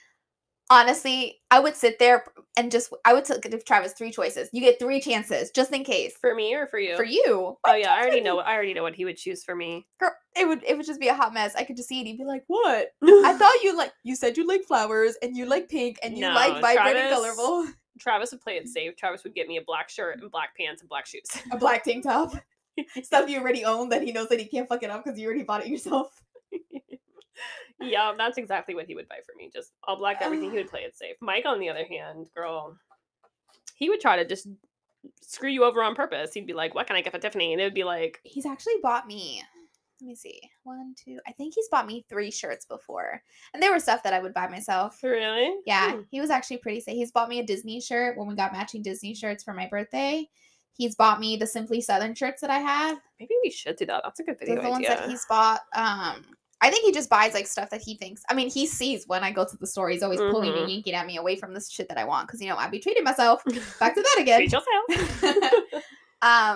Honestly, I would sit there and I would give Travis 3 choices. You get 3 chances, just in case. For me or for you? For you. Oh yeah, I already know what he would choose for me. Girl, it would just be a hot mess. I could just see it. He'd be like, "What? I thought you said you like flowers and you like pink and you like vibrant and colorful." Travis would play it safe. Travis would get me a black shirt and black pants and black shoes. A black tank top. Stuff you already own that he knows that he can't fuck it up because you already bought it yourself. Yeah, that's exactly what he would buy for me. Just all black everything. He would play it safe. Mike, on the other hand, girl, he would try to just screw you over on purpose. He'd be like, what can I get for Tiffany? And it would be like... He's actually bought me... Let me see. 1, 2... I think he's bought me 3 shirts before. And they were stuff that I would buy myself. Really? Yeah. He was actually pretty safe. He's bought me a Disney shirt when we got matching Disney shirts for my birthday. He's bought me the Simply Southern shirts that I have. Maybe we should do that. That's a good video idea. The ones that he's bought... I think he just buys like stuff that he thinks. I mean, he sees when I go to the store, he's always pulling and yanking at me away from this shit that I want because I be treating myself. Back to that again. Treat yourself.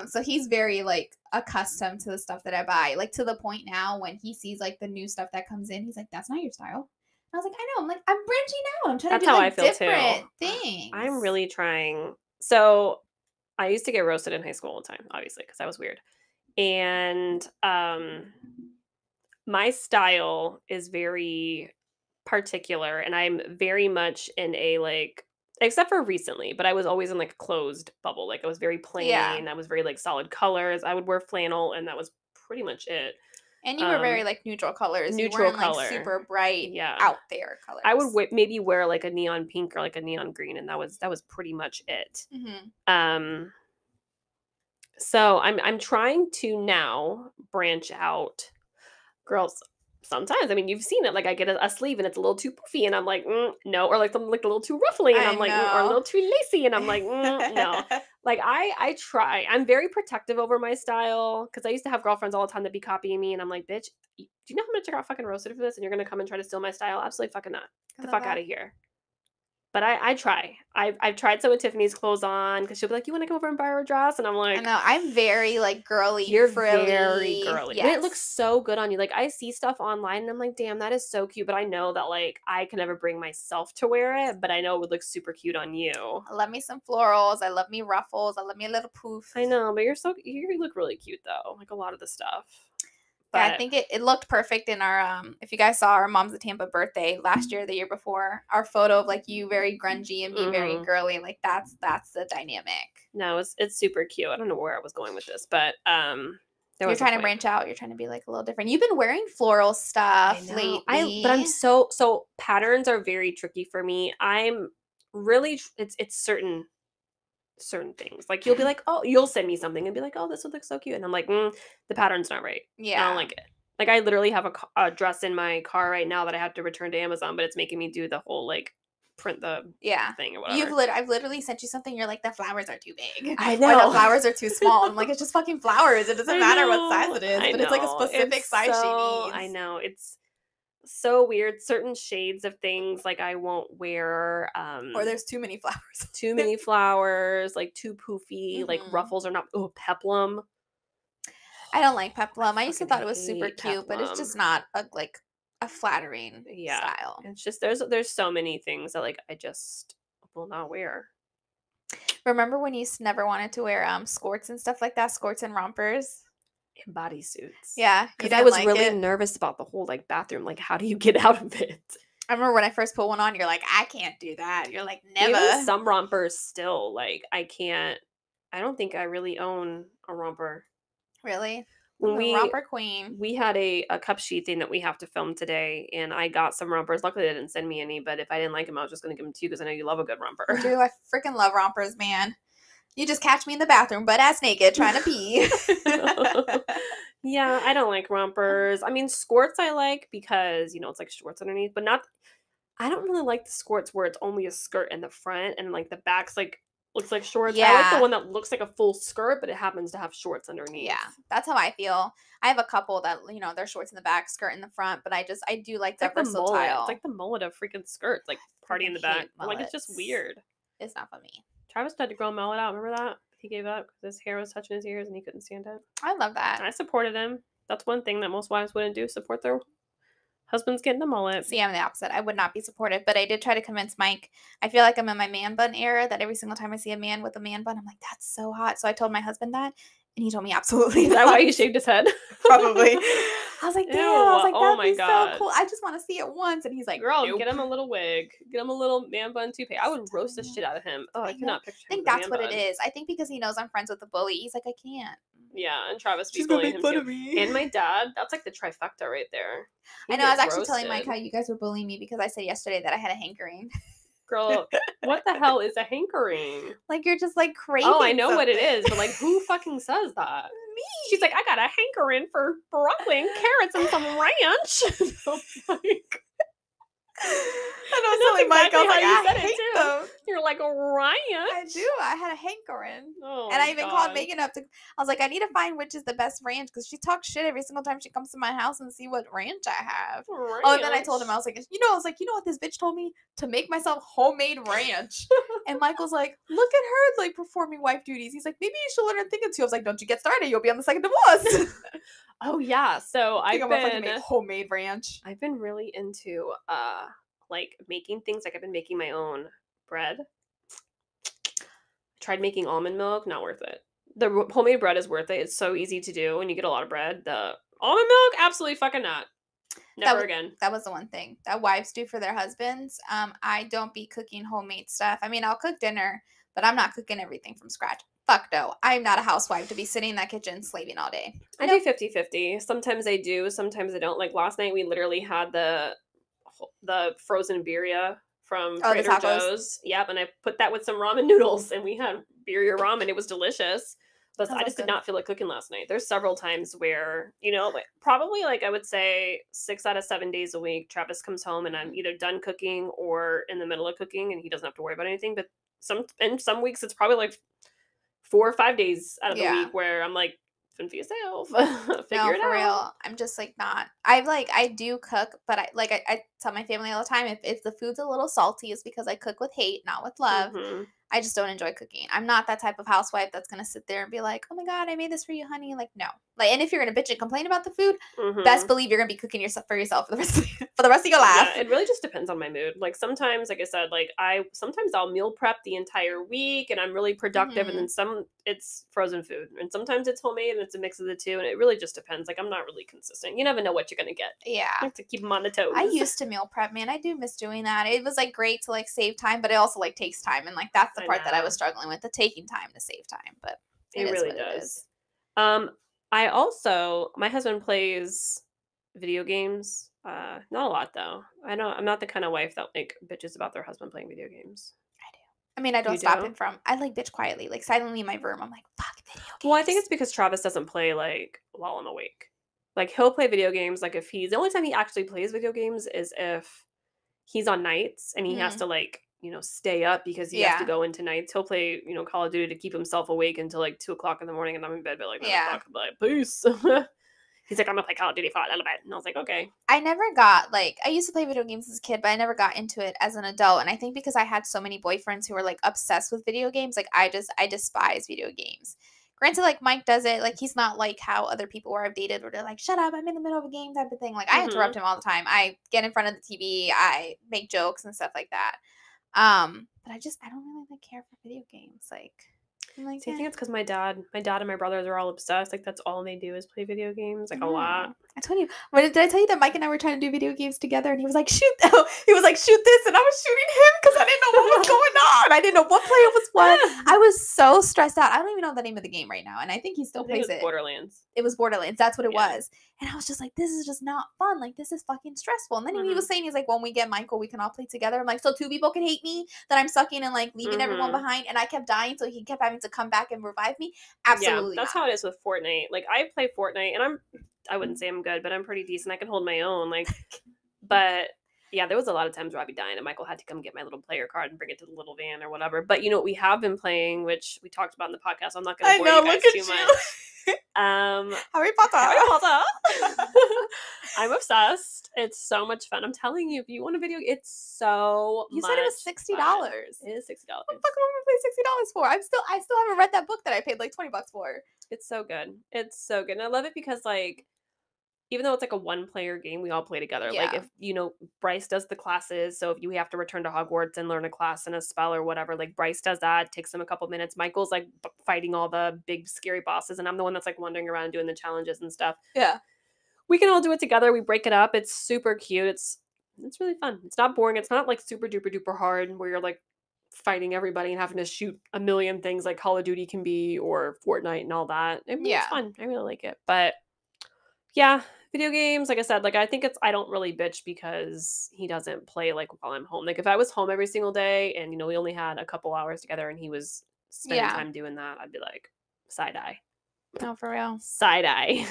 So he's very like accustomed to the stuff that I buy. Like to the point now when he sees like the new stuff that comes in, he's like, "That's not your style." And I was like, "I know." I'm like, "I'm branching out. I'm trying to do like different things." I'm really trying. So I used to get roasted in high school all the time, obviously, because I was weird, and my style is very particular, and I'm very much in a like, except for recently, but I was always in like a closed bubble. Like I was very plain. Yeah. I was very like solid colors. I would wear flannel, and that was pretty much it. And you were very like neutral colors. Neutral you weren't, color. Like super bright, out there colors. I would maybe wear like a neon pink or like a neon green, and that was pretty much it. Mm-hmm. So I'm trying to now branch out. Girls, sometimes, I mean, you've seen it. Like I get a sleeve and it's a little too poofy, and I'm like, no. Or like something like a little too ruffly, and I'm like, or a little too lacy, and I'm like, no. Like I try. I'm very protective over my style because I used to have girlfriends all the time that be copying me, and I'm like, bitch, do you know how much I got fucking roasted for this? And you're gonna come and try to steal my style? Absolutely fucking not. Get the fuck out of here. But I try. I've tried some of Tiffany's clothes on because she'll be like, "You want to come over and buy her a dress?" And I'm I like, know, I'm very, like, girly, "You're frilly. very girly." But it looks Yes. so good on you. Like, I see stuff online and I'm like, "Damn, that is so cute." But I know that, like, I can never bring myself to wear it, but I know it would look super cute on you. I love me some florals. I love me ruffles. I love me a little poof. I know, but you look really cute though. Like a lot of the stuff. Yeah, I But think it looked perfect in our if you guys saw our Mom's a Tampa birthday last year, the year before, our photo of like you very grungy and me very girly, like that's the dynamic. No, it's super cute. I don't know where I was going with this, but You're trying to branch out. You're trying to be like a little different. You've been wearing floral stuff lately. But I'm so patterns are very tricky for me. I'm really it's certain things. Like you'll be like, "Oh, you'll send me something and be like, "Oh, this would look so cute." And I'm like, the pattern's not right. Yeah. I don't like it. Like I literally have a dress in my car right now that I have to return to Amazon, but it's making me do the whole like print the thing or whatever. I've literally sent you something. You're like, the flowers are too big. I know. Or the flowers are too small. I'm like, it's just fucking flowers. It doesn't matter what size it is, but it's like a specific size she needs. I know. It's so weird. Certain shades of things like I won't wear. Or there's too many flowers. Too many flowers, like too poofy, like ruffles are not peplum. I don't like peplum. I used to thought it was super cute, but it's just not a flattering style. It's just there's so many things that like I just will not wear. Remember when you never wanted to wear skirts and stuff like that, skirts and rompers? And bodysuits. Yeah. Because I was really nervous about the whole like bathroom. Like, how do you get out of it? I remember when I first put one on, you're like, I can't do that. You're like, never. Even some rompers still, like, I don't think I really own a romper. Really? When romper queen. We had a cup sheet thing that we have to film today, and I got some rompers. Luckily, they didn't send me any, but if I didn't like them, I was just going to give them to you because I know you love a good romper. I do. I freaking love rompers, man. You just catch me in the bathroom, butt ass naked, trying to pee. Yeah, I don't like rompers. I mean, skirts I like because, it's like shorts underneath, but I don't really like the skirts where it's only a skirt in the front and like the back's like looks like shorts. Yeah. I like the one that looks like a full skirt, but it happens to have shorts underneath. Yeah, that's how I feel. I have a couple that, they're shorts in the back, skirt in the front, but I do like the versatile. It's like the mullet of freaking skirts, like party in the back. Like, it's just weird. It's not for me. Travis tried to grow a mullet out. Remember that? He gave up because his hair was touching his ears and he couldn't stand it. I love that. I supported him. That's one thing that most wives wouldn't do, support their husbands getting a mullet. See, I'm the opposite. I would not be supportive, but I did try to convince Mike. I feel like I'm in my man bun era, that every single time I see a man with a man bun, I'm like, that's so hot. So I told my husband that, and he told me absolutely not. Is that why he shaved his head? Probably. I was like, damn. I was like, that'd be so cool. I just want to see it once. And he's like, girl, nope. Get him a little wig. Get him a little man bun toupee. I would roast the shit out of him. Oh, I cannot picture him. I think that's what it is. I think because he knows I'm friends with the bully, he's like, I can't. Yeah, and Travis be bullying him too. Of me. And my dad, that's like the trifecta right there. I know, I was actually telling Mike how you guys were bullying me because I said yesterday that I had a hankering. Girl, what the hell is a hankering? Like, you're just like craving. Oh, I know what it is, but like, who fucking says that? Me. She's like, I got a hankering for broccoli and carrots and some ranch. So, like, I know, silly Mike. I was like, I hate them. You're like, Ryan. I do. I had a hankering. Oh, and I even called Megan up to. I was like, I need to find which is the best ranch because she talks shit every single time she comes to my house and see what ranch I have. Ranch. Oh, and then I told him, I was like, you know what this bitch told me? To make myself homemade ranch. And Michael's like, look at her like performing wife duties. He's like, maybe you should let her think it too. I was like, don't you get started? You'll be on the second divorce. Oh yeah, so I've been make homemade ranch. I've been really into like making things. Like I've been making my own bread. Tried making almond milk, not worth it. The homemade bread is worth it. It's so easy to do, and you get a lot of bread. The almond milk, absolutely fucking not. Never again. That was the one thing that wives do for their husbands. I don't be cooking homemade stuff. I mean, I'll cook dinner, but I'm not cooking everything from scratch. Fuck no. I'm not a housewife to be sitting in that kitchen slaving all day. I do 50-50. Sometimes I do, sometimes I don't. Like last night we literally had the frozen birria from Trader Joe's. Yep, and I put that with some ramen noodles and we had birria ramen. It was delicious. But I just did not feel like cooking last night. There's several times where, like, probably like I would say 6 out of 7 days a week, Travis comes home and I'm either done cooking or in the middle of cooking and he doesn't have to worry about anything. But some weeks it's probably like 4 or 5 days out of the week where I'm like fend for yourself. Figure it for out. real. I'm just like not. I do cook, but I tell my family all the time if the food's a little salty, it's because I cook with hate, not with love. Mm-hmm. I just don't enjoy cooking. I'm not that type of housewife that's gonna sit there and be like, "Oh my god, I made this for you, honey." Like, no. Like, and if you're gonna bitch and complain about the food, best believe you're gonna be cooking for yourself for the rest of your life. Yeah, it really just depends on my mood. Like sometimes, like I said, like sometimes I'll meal prep the entire week and I'm really productive, and then it's frozen food, and sometimes it's homemade and it's a mix of the two, and it really just depends. Like I'm not really consistent. You never know what you're gonna get. Yeah, you have to keep them on the toes. I used to meal prep, man. I do miss doing that. It was like great to like save time, but it also like takes time, and like that's the part that I was struggling with, the taking time to save time. But it really does. I also, my husband plays video games. Not a lot though. I'm not the kind of wife that like bitches about their husband playing video games. I do. I mean, I don't stop him from. I like bitch quietly, like silently in my room. I'm like, fuck video games. Well, I think it's because Travis doesn't play like while I'm awake. Like he'll play video games. Like if the only time he actually plays video games is if he's on nights and he has to like, stay up because he has to go into nights. He'll play, Call of Duty to keep himself awake until like 2:00 in the morning, and I'm in bed by like 9:00. I'm like, peace. He's like, I'm gonna play Call of Duty for a little bit, and I was like, okay. I never got I used to play video games as a kid, but I never got into it as an adult. And I think because I had so many boyfriends who were like obsessed with video games, like I despise video games. Granted, like Mike does it, like he's not like how other people where I've dated where they're like, shut up, I'm in the middle of a game type of thing. Like I interrupt him all the time. I get in front of the TV, I make jokes and stuff like that. But I don't really like care for video games. Like I think it's because my dad and my brothers are all obsessed. Like that's all they do is play video games, like a lot. I told you. Did I tell you that Mike and I were trying to do video games together, and he was like, shoot! He was like, shoot this, and I was shooting him because I didn't know what was going on. I didn't know what player was what. I was so stressed out. I don't even know the name of the game right now, and I think he still plays it. Borderlands. It was Borderlands. That's what it was. And I was just like, this is just not fun. Like, this is fucking stressful. And then he was saying, he's like, when we get Michael, we can all play together. I'm like, so 2 people can hate me that I'm sucking and like leaving everyone behind. And I kept dying, so he kept having to come back and revive me. Absolutely. Yeah, that's how it is with Fortnite. Like I play Fortnite, and I wouldn't say I'm good, but I'm pretty decent. I can hold my own. Like, but yeah, there was a lot of times where I'd be dying, and Michael had to come get my little player card and bring it to the little van or whatever. But what we have been playing, which we talked about in the podcast. I'm not going to bore you guys too much. Harry Potter. I'm obsessed. It's so much fun. I'm telling you, if you want a video, it's so You said it was $60. It is $60. What the fuck am I gonna pay $60 for? I still haven't read that book that I paid like $20 for. It's so good. It's so good. And I love it because like even though it's like a 1-player game, we all play together. Yeah. Like if Bryce does the classes, so if you have to return to Hogwarts and learn a class and a spell or whatever, like Bryce does that. It takes him a couple minutes. Michael's like fighting all the big scary bosses, and I'm the one that's like wandering around doing the challenges and stuff. Yeah, we can all do it together. We break it up. It's super cute. It's really fun. It's not boring. It's not like super duper duper hard where you're like fighting everybody and having to shoot a million things like Call of Duty can be or Fortnite and all that. It's fun. I really like it. But yeah, video games, like I said, like I think I don't really bitch because he doesn't play like while I'm home. Like if I was home every single day and we only had a couple hours together and he was spending time doing that, I'd be like side eye. No, for real. Side eye.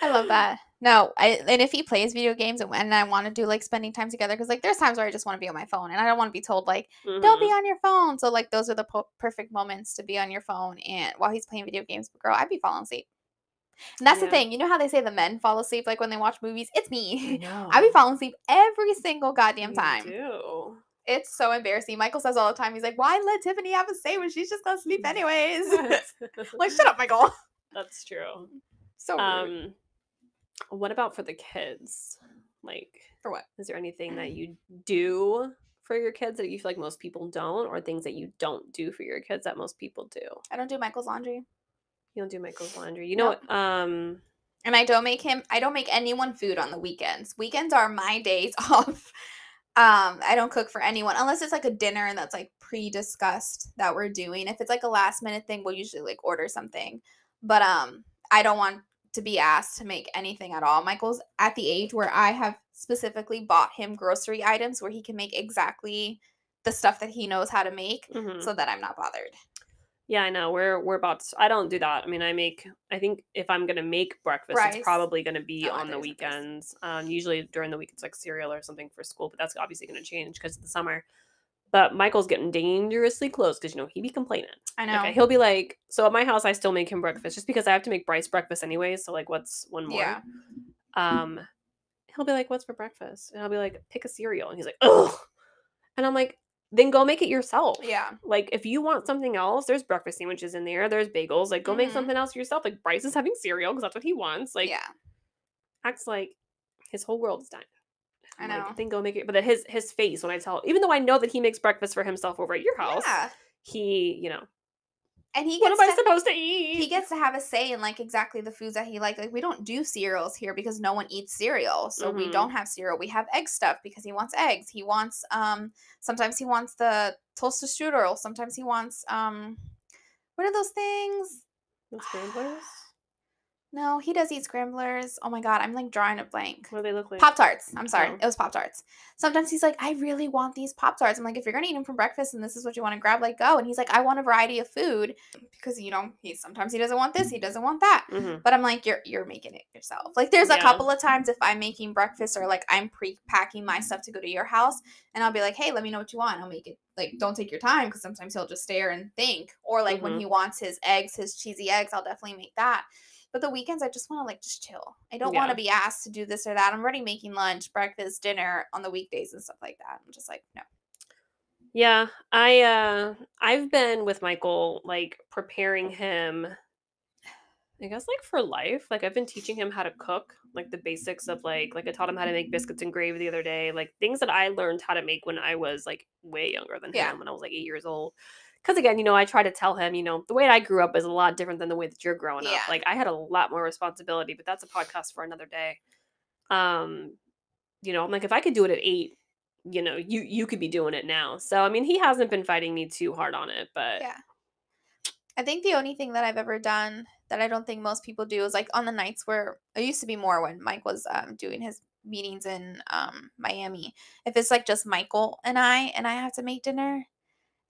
I love that. No, and if he plays video games and I want to do like spending time together, because like there's times where I just want to be on my phone and I don't want to be told like don't be on your phone. So like those are the perfect moments to be on your phone and while he's playing video games. But girl, I'd be falling asleep. And that's the thing. You know how they say the men fall asleep like when they watch movies? It's me. I be falling asleep every single goddamn time. You do. It's so embarrassing. Michael says all the time, he's like, why let Tiffany have a say when she's just gonna sleep anyways? Like, shut up, Michael. That's true. So rude. What about for the kids? Like, for what? Is there anything that you do for your kids that you feel like most people don't, or things that you don't do for your kids that most people do? I don't do Michael's laundry. You don't do Michael's laundry. You know what? And I don't make anyone food on the weekends. Weekends are my days off. I don't cook for anyone unless it's like a dinner and that's like pre-discussed that we're doing. If it's like a last minute thing, we'll usually like order something. But I don't want to be asked to make anything at all. Michael's at the age where I have specifically bought him grocery items where he can make exactly the stuff that he knows how to make so that I'm not bothered. Yeah, I know. We're about to, I don't do that. I mean, I think if I'm going to make breakfast, it's probably going to be on the weekends. Usually during the week, it's like cereal or something for school, but that's obviously going to change because of the summer. But Michael's getting dangerously close because, he be complaining. I know. Okay, he'll be like, so at my house, I still make him breakfast just because I have to make Bryce breakfast anyways. So, like, what's one more? Yeah. He'll be like, what's for breakfast? And I'll be like, pick a cereal. And he's like, ugh. And I'm like, then go make it yourself. Yeah. Like, if you want something else, there's breakfast sandwiches in there. There's bagels. Like, go make something else yourself. Like, Bryce is having cereal because that's what he wants. Like, acts like his whole world is dying. I know. Like, then go make it. But his face when I tell, even though I know that he makes breakfast for himself over at your house, he, and he what am I supposed to eat? He gets to have a say in like exactly the foods that he likes. Like we don't do cereals here because no one eats cereal, so we don't have cereal. We have egg stuff because he wants eggs. He wants sometimes he wants the toasted strudel. Sometimes he wants what are those things? The scramblers. No, he does eat scramblers. Oh my god, I'm like drawing a blank. What do they look like? Pop-Tarts. I'm sorry. It was Pop-Tarts. Sometimes he's like, I really want these Pop-Tarts. I'm like, if you're going to eat them for breakfast and this is what you want to grab, like, go. And he's like, I want a variety of food because, sometimes he doesn't want this. He doesn't want that. But I'm like, you're making it yourself. Like, there's a couple of times if I'm making breakfast or, like, I'm pre-packing my stuff to go to your house and I'll be like, hey, let me know what you want. I'll make it. Like, don't take your time because sometimes he'll just stare and think. Or, like, when he wants his eggs, his cheesy eggs, I'll definitely make that. But the weekends, I just want to, like, just chill. I don't want to be asked to do this or that. I'm already making lunch, breakfast, dinner on the weekdays and stuff like that. I'm just like, no. Yeah. I've been with Michael, like, preparing him, I guess, like, for life. Like, I've been teaching him how to cook, like, the basics of, like I taught him how to make biscuits and gravy the other day. Like, things that I learned how to make when I was, like, way younger than him, when I was, like, 8 years old. Because, again, I try to tell him, the way I grew up is a lot different than the way that you're growing up. Like, I had a lot more responsibility, but that's a podcast for another day. I'm like, if I could do it at 8, you could be doing it now. So, I mean, he hasn't been fighting me too hard on it, but. Yeah. I think the only thing that I've ever done that I don't think most people do is, like, on the nights where it used to be more when Mike was doing his meetings in Miami. If it's, like, just Michael and I have to make dinner.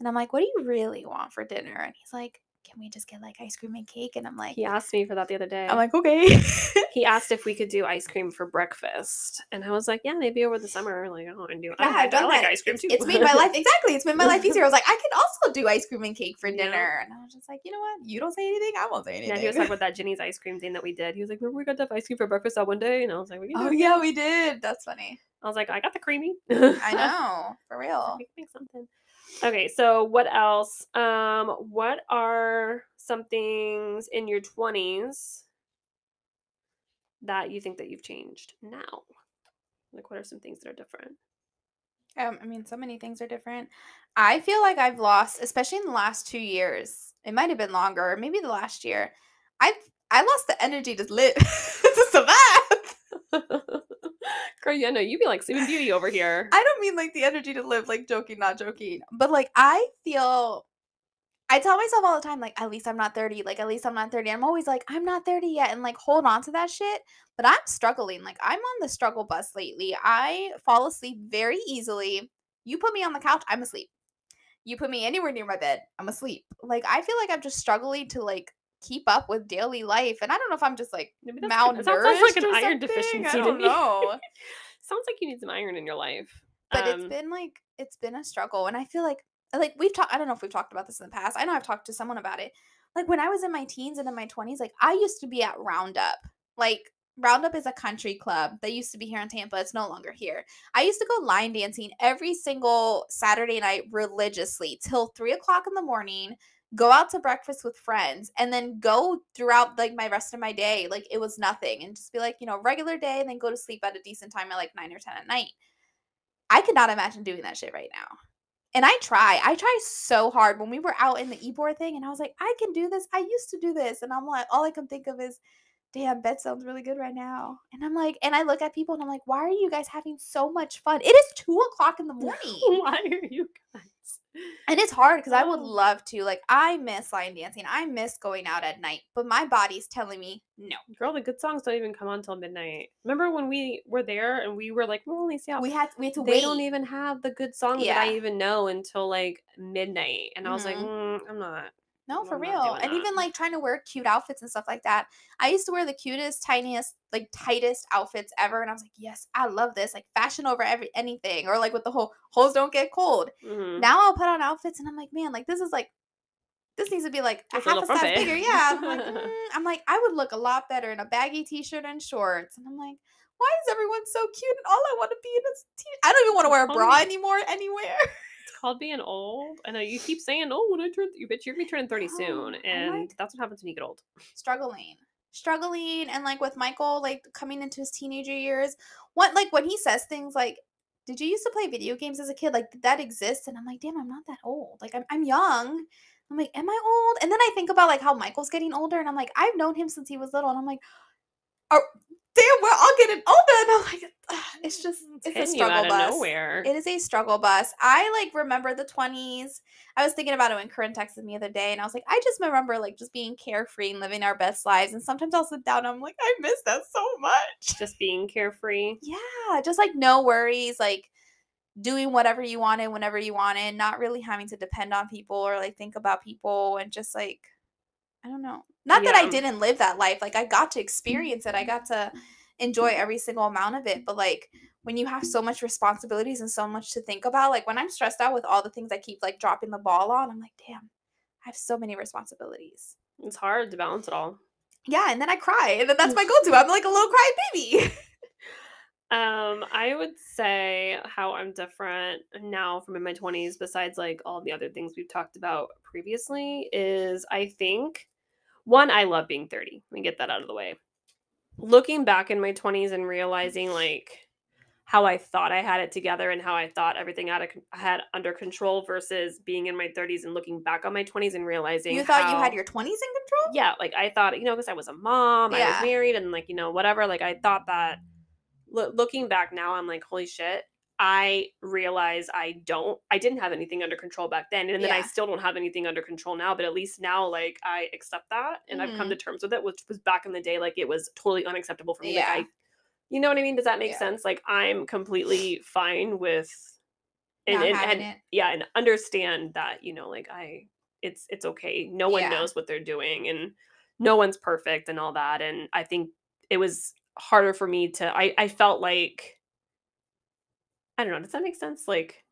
And I'm like, what do you really want for dinner? And he's like, can we just get like ice cream and cake? And I'm like, he asked me for that the other day. I'm like, okay. He asked if we could do ice cream for breakfast. And I was like, yeah, maybe over the summer. Like, I don't want to do it. I like ice cream too. It's made my life. Exactly. It's made my life easier. I was like, I can also do ice cream and cake for dinner. And I was just like, you know what? You don't say anything. I won't say anything. Yeah, he was talking about that Ginny's ice cream thing that we did. He was like, remember we got to have ice cream for breakfast that one day? And I was like, oh, yeah, we did. That's funny. I was like, I got the creamy. I know. For real. We can make something. Okay, so what else? What are some things in your 20s that you think that you've changed now? Like, what are some things that are different? I mean, so many things are different. I feel like I've lost, especially in the last 2 years. It might have been longer, maybe the last year. I lost the energy to live, to survive. Girl, yeah, no, you be like Sleeping Beauty over here. I don't mean like the energy to live, like joking, not joking. But like I tell myself all the time, like, at least I'm not 30. Like, at least I'm not 30. I'm always like, I'm not 30 yet. And like hold on to that shit. But I'm struggling. Like, I'm on the struggle bus lately. I fall asleep very easily. You put me on the couch, I'm asleep. You put me anywhere near my bed, I'm asleep. Like, I feel like I'm just struggling to like keep up with daily life. And I don't know if I'm just like malnourished. It sounds like an iron deficiency. I don't know. Sounds like you need some iron in your life. But it's been a struggle. And I feel like we've talked, I don't know if we've talked about this in the past. I know I've talked to someone about it. Like, when I was in my teens and in my 20s, like, I used to be at Roundup. Like, Roundup is a country club that used to be here in Tampa. It's no longer here. I used to go line dancing every single Saturday night religiously till 3 o'clock in the morning, go out to breakfast with friends, and then go throughout like my rest of my day. Like, it was nothing. And just be like, regular day, and then go to sleep at a decent time at like 9 or 10 at night. I could not imagine doing that shit right now. And I try so hard. When we were out in the Ybor thing, and I was like, I can do this. I used to do this. And I'm like, all I can think of is, damn, bed sounds really good right now. And I'm like, and I look at people and I'm like, why are you guys having so much fun? It is 2 o'clock in the morning. Why are you guys? And it's hard because I would love to. Like, I miss line dancing. I miss going out at night. But my body's telling me no. Girl, the good songs don't even come on till midnight. Remember when we were there and we were like, we're only out. We had to wait. They don't even have the good songs that I even know until like midnight. And I was like, I'm not. No, for real. And even like trying to wear cute outfits and stuff like that. I used to wear the cutest, tiniest, like tightest outfits ever. And I was like, yes, I love this. Like fashion over anything. Or like with the whole holes don't get cold. Mm-hmm. Now I'll put on outfits and I'm like, man, like this needs to be like a half a size bigger. Yeah. And I'm like, I would look a lot better in a baggy t-shirt and shorts. And I'm like, why is everyone so cute? And all I want to be in is I don't even want to wear a bra anymore anywhere. It's called being old. I know you keep saying, "Oh, when I turn," you bitch, you're gonna be turning 30 soon, and that's what happens when you get old. Struggling, and like with Michael, like coming into his teenager years, when he says things like, "Did you used to play video games as a kid? Like, did that exist?" And I'm like, "Damn, I'm not that old. Like, I'm young." I'm like, "Am I old?" And then I think about like how Michael's getting older, and I'm like, I've known him since he was little, and I'm like, oh, damn, we're all getting older. And I'm like, it's a struggle bus. Nowhere. It is a struggle bus. I like remember the 20s. I was thinking about it when Corinne texted me the other day, and I was like, I just remember like just being carefree and living our best lives. And sometimes I'll sit down and I'm like, I miss that so much. Just being carefree. Yeah, just like no worries, like doing whatever you wanted whenever you wanted, not really having to depend on people or like think about people, and just like, I don't know. Not that I didn't live that life. Like, I got to experience it. I got to enjoy every single amount of it. But, like, when you have so much responsibilities and so much to think about, like, when I'm stressed out with all the things I keep, like, dropping the ball on, I'm like, damn, I have so many responsibilities. It's hard to balance it all. Yeah, and then I cry. And then that's my go-to. I'm like a little crying baby. I would say how I'm different now from in my 20s, besides like all the other things we've talked about previously, is I think, one, I love being 30. Let me get that out of the way. Looking back in my 20s and realizing like how I thought I had it together and how I thought everything I had under control versus being in my 30s and looking back on my 20s and realizing you thought you had your 20s in control? Yeah, like I thought, because I was a mom, I was married, and like, whatever, like I thought that. Looking back now, I'm like, holy shit, I realize I didn't have anything under control back then. And then I still don't have anything under control now, but at least now, like, I accept that. And I've come to terms with it, which was back in the day, like, it was totally unacceptable for me. Yeah. Like, you know what I mean? Does that make sense? Like, I'm completely fine with, and understand that, like, it's okay. No one knows what they're doing, and no one's perfect and all that. And I think it was harder for me to I felt like, I don't know, does that make sense? Like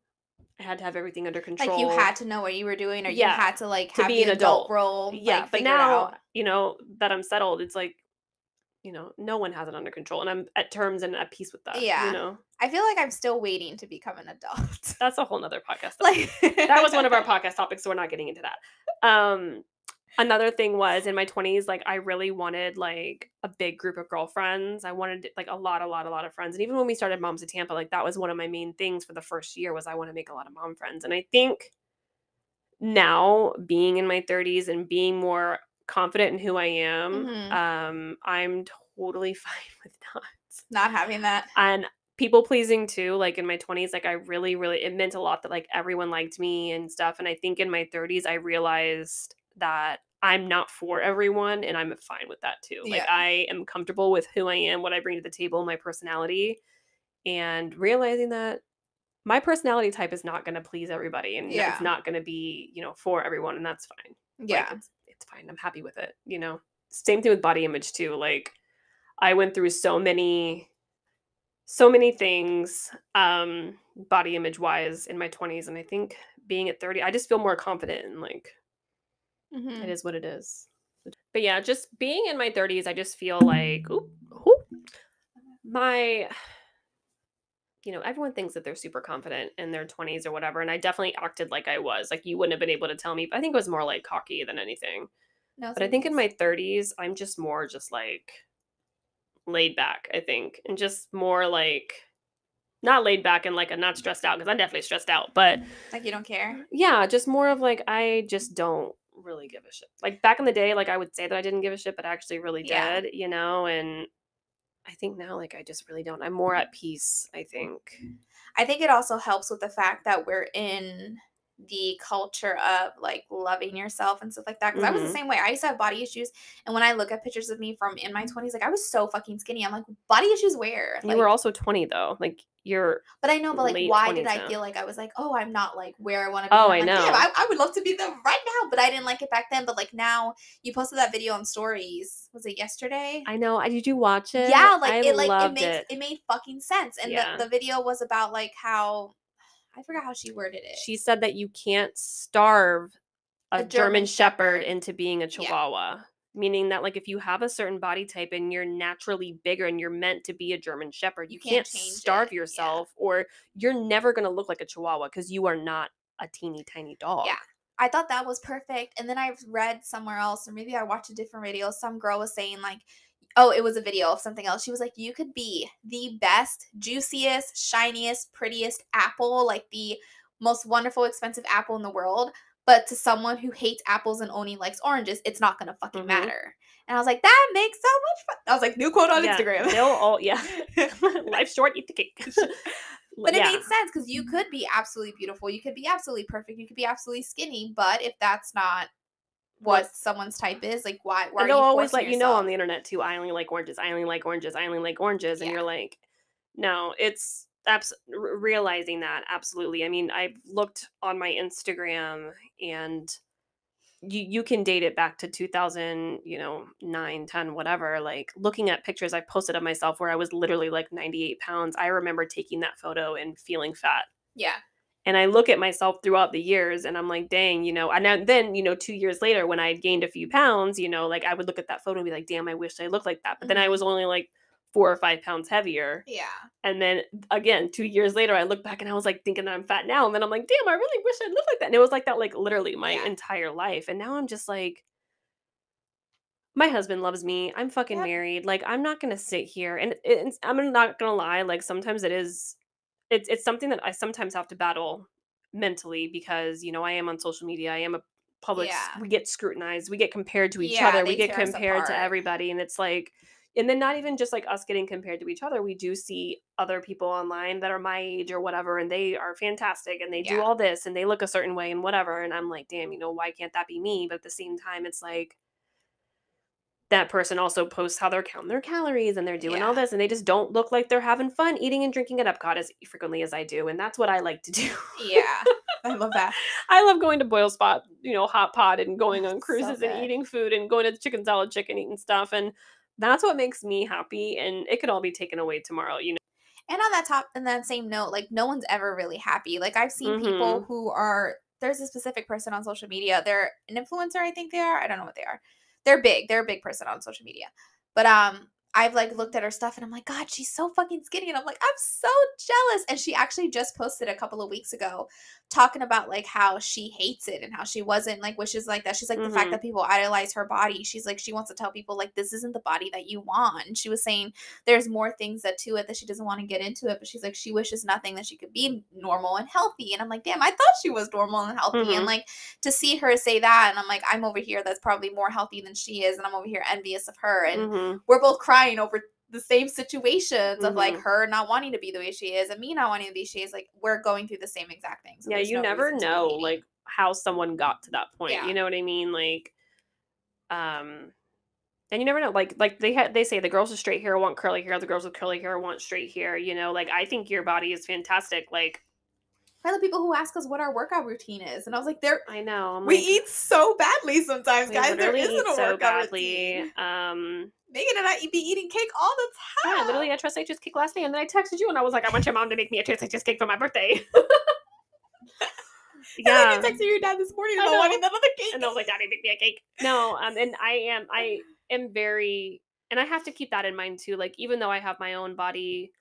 I had to have everything under control. Like you had to know what you were doing, or you had to like have be an adult role. Yeah, like, but now, that I'm settled, it's like, no one has it under control, and I'm at terms and at peace with that. Yeah. I feel like I'm still waiting to become an adult. That's a whole nother podcast. Like that was one of our podcast topics, so we're not getting into that. Another thing was in my 20s, like I really wanted like a big group of girlfriends. I wanted like a lot of friends. And even when we started Moms of Tampa, like that was one of my main things for the first year was I want to make a lot of mom friends. And I think now being in my 30s and being more confident in who I am, I'm totally fine with not having that. And people pleasing too, like in my 20s, like I really, it meant a lot that like everyone liked me and stuff. And I think in my 30s, I realized that I'm not for everyone, and I'm fine with that too. Like I am comfortable with who I am, what I bring to the table, my personality, and realizing that my personality type is not going to please everybody, and it's not going to be, for everyone, and that's fine. Yeah. Like, it's fine. I'm happy with it, Same thing with body image too. Like I went through so many things, body image wise in my 20s, and I think being at 30, I just feel more confident and like, it is what it is. But yeah, just being in my 30s, I just feel like, everyone thinks that they're super confident in their 20s or whatever, and I definitely acted like I was. Like, you wouldn't have been able to tell me, but I think it was more like cocky than anything. No, but I think in my 30s, I'm just more just like laid back, I think, and just more like not laid back and like I'm not stressed out, because I'm definitely stressed out, but like you don't care. Yeah, just more of like I just don't really give a shit. Like back in the day, like I would say that I didn't give a shit, but I actually really did, and I think now like I just really don't. I'm more at peace, I think. I think it also helps with the fact that we're in the culture of like loving yourself and stuff like that, because I was the same way. I used to have body issues, and when I look at pictures of me from in my 20s, like I was so fucking skinny. I'm like, body issues where? You were also 20 though. Like But I know, but like, why did I feel like I was like, oh, I'm not like where I want to be? Oh, I know. Damn, I would love to be there right now, but I didn't like it back then. But like now, you posted that video on stories. Was it yesterday? I know. Did you watch it? Yeah, like it made fucking sense. And the video was about like how, I forgot how she worded it. She said that you can't starve a German Shepherd into being a Chihuahua. Yeah. Meaning that, like, if you have a certain body type and you're naturally bigger and you're meant to be a German Shepherd, you can't starve yourself, or you're never going to look like a Chihuahua because you are not a teeny tiny dog. Yeah. I thought that was perfect. And then I've read somewhere else, or maybe I watched a different video, some girl was saying like, oh, it was a video of something else. She was like, you could be the best, juiciest, shiniest, prettiest apple, like the most wonderful, expensive apple in the world. But to someone who hates apples and only likes oranges, it's not going to fucking matter. And I was like, that makes so much fun. I was like, new quote on Instagram. They'll all, life's short, eat the cake. But it made sense because you could be absolutely beautiful. You could be absolutely perfect. You could be absolutely skinny. But if that's not what someone's type is, like, why are you they'll always let you know on the internet, too, I only like oranges. I only like oranges. I only like oranges. And you're like, no, it's realizing that. Absolutely. I mean, I've looked on my Instagram and you can date it back to 2009, 10, whatever. Like, looking at pictures I posted of myself where I was literally like 98 pounds. I remember taking that photo and feeling fat. Yeah. And I look at myself throughout the years and I'm like, dang, and then, 2 years later when I gained a few pounds, like I would look at that photo and be like, damn, I wish I looked like that. But then I was only like 4 or 5 pounds heavier. Yeah. And then again, 2 years later, I look back and I was like thinking that I'm fat now. And then I'm like, damn, I really wish I looked like that. And it was like that, like literally my entire life. And now I'm just like, my husband loves me. I'm fucking married. Like, I'm not going to sit here. And I'm not going to lie. Like, sometimes it's something that I sometimes have to battle mentally because, I am on social media. I am a public, we get scrutinized. We get compared to each other. We get compared to everybody. And it's like, and then not even just like us getting compared to each other. We do see other people online that are my age or whatever, and they are fantastic and they do all this and they look a certain way and whatever. And I'm like, damn, why can't that be me? But at the same time, it's like, that person also posts how they're counting their calories and they're doing all this and they just don't look like they're having fun eating and drinking at Epcot as frequently as I do. And that's what I like to do. Yeah. I love that. I love going to Boil Spot, hot pot and going on cruises and eating food and going to the chicken salad chicken eating stuff. And that's what makes me happy. And it could all be taken away tomorrow, And on that same note, like no one's ever really happy. Like I've seen people who there's a specific person on social media. They're an influencer, I think they are. I don't know what they are. They're big. They're a big person on social media. But I've like looked at her stuff and I'm like, God, she's so fucking skinny. And I'm like, I'm so jealous. And she actually just posted a couple of weeks ago talking about like how she hates it and how she wasn't like wishes like that. She's like the fact that people idolize her body. She's like, she wants to tell people like, this isn't the body that you want. And she was saying there's more things to it that she doesn't want to get into it. But she's like, she wishes nothing that she could be normal and healthy. And I'm like, damn, I thought she was normal and healthy. And like to see her say that. And I'm like, I'm over here that's probably more healthy than she is. And I'm over here envious of her. And we're both crying over the same situations of like her not wanting to be the way she is and me not wanting to be she is. Like we're going through the same exact things. So you never know like how someone got to that point. You know what I mean? Like and you never know, like they say the girls with straight hair want curly hair, the girls with curly hair want straight hair, like I think your body is fantastic. Like for the people who ask us what our workout routine is, and I was like, I know we eat so badly sometimes, guys. There isn't a workout routine. Megan and I be eating cake all the time. Yeah, literally, I tried just cake last night, and then I texted you, and I was like, I want your mom to make me a just cake for my birthday. Yeah, and then you texted your dad this morning about wanting another cake, and I was like, Daddy, make me a cake. No, and I am very, and I have to keep that in mind too. Like, even though I have my own body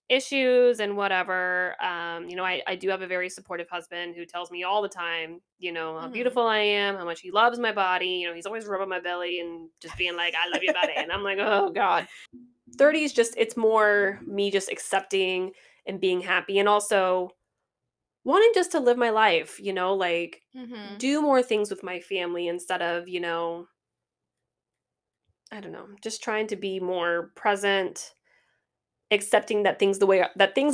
issues and whatever, I do have a very supportive husband who tells me all the time, how beautiful I am, how much he loves my body. He's always rubbing my belly and just being like, I love your body. And I'm like, oh God. 30 is just, it's more me just accepting and being happy and also wanting just to live my life, like do more things with my family instead of, I don't know, just trying to be more present, accepting that things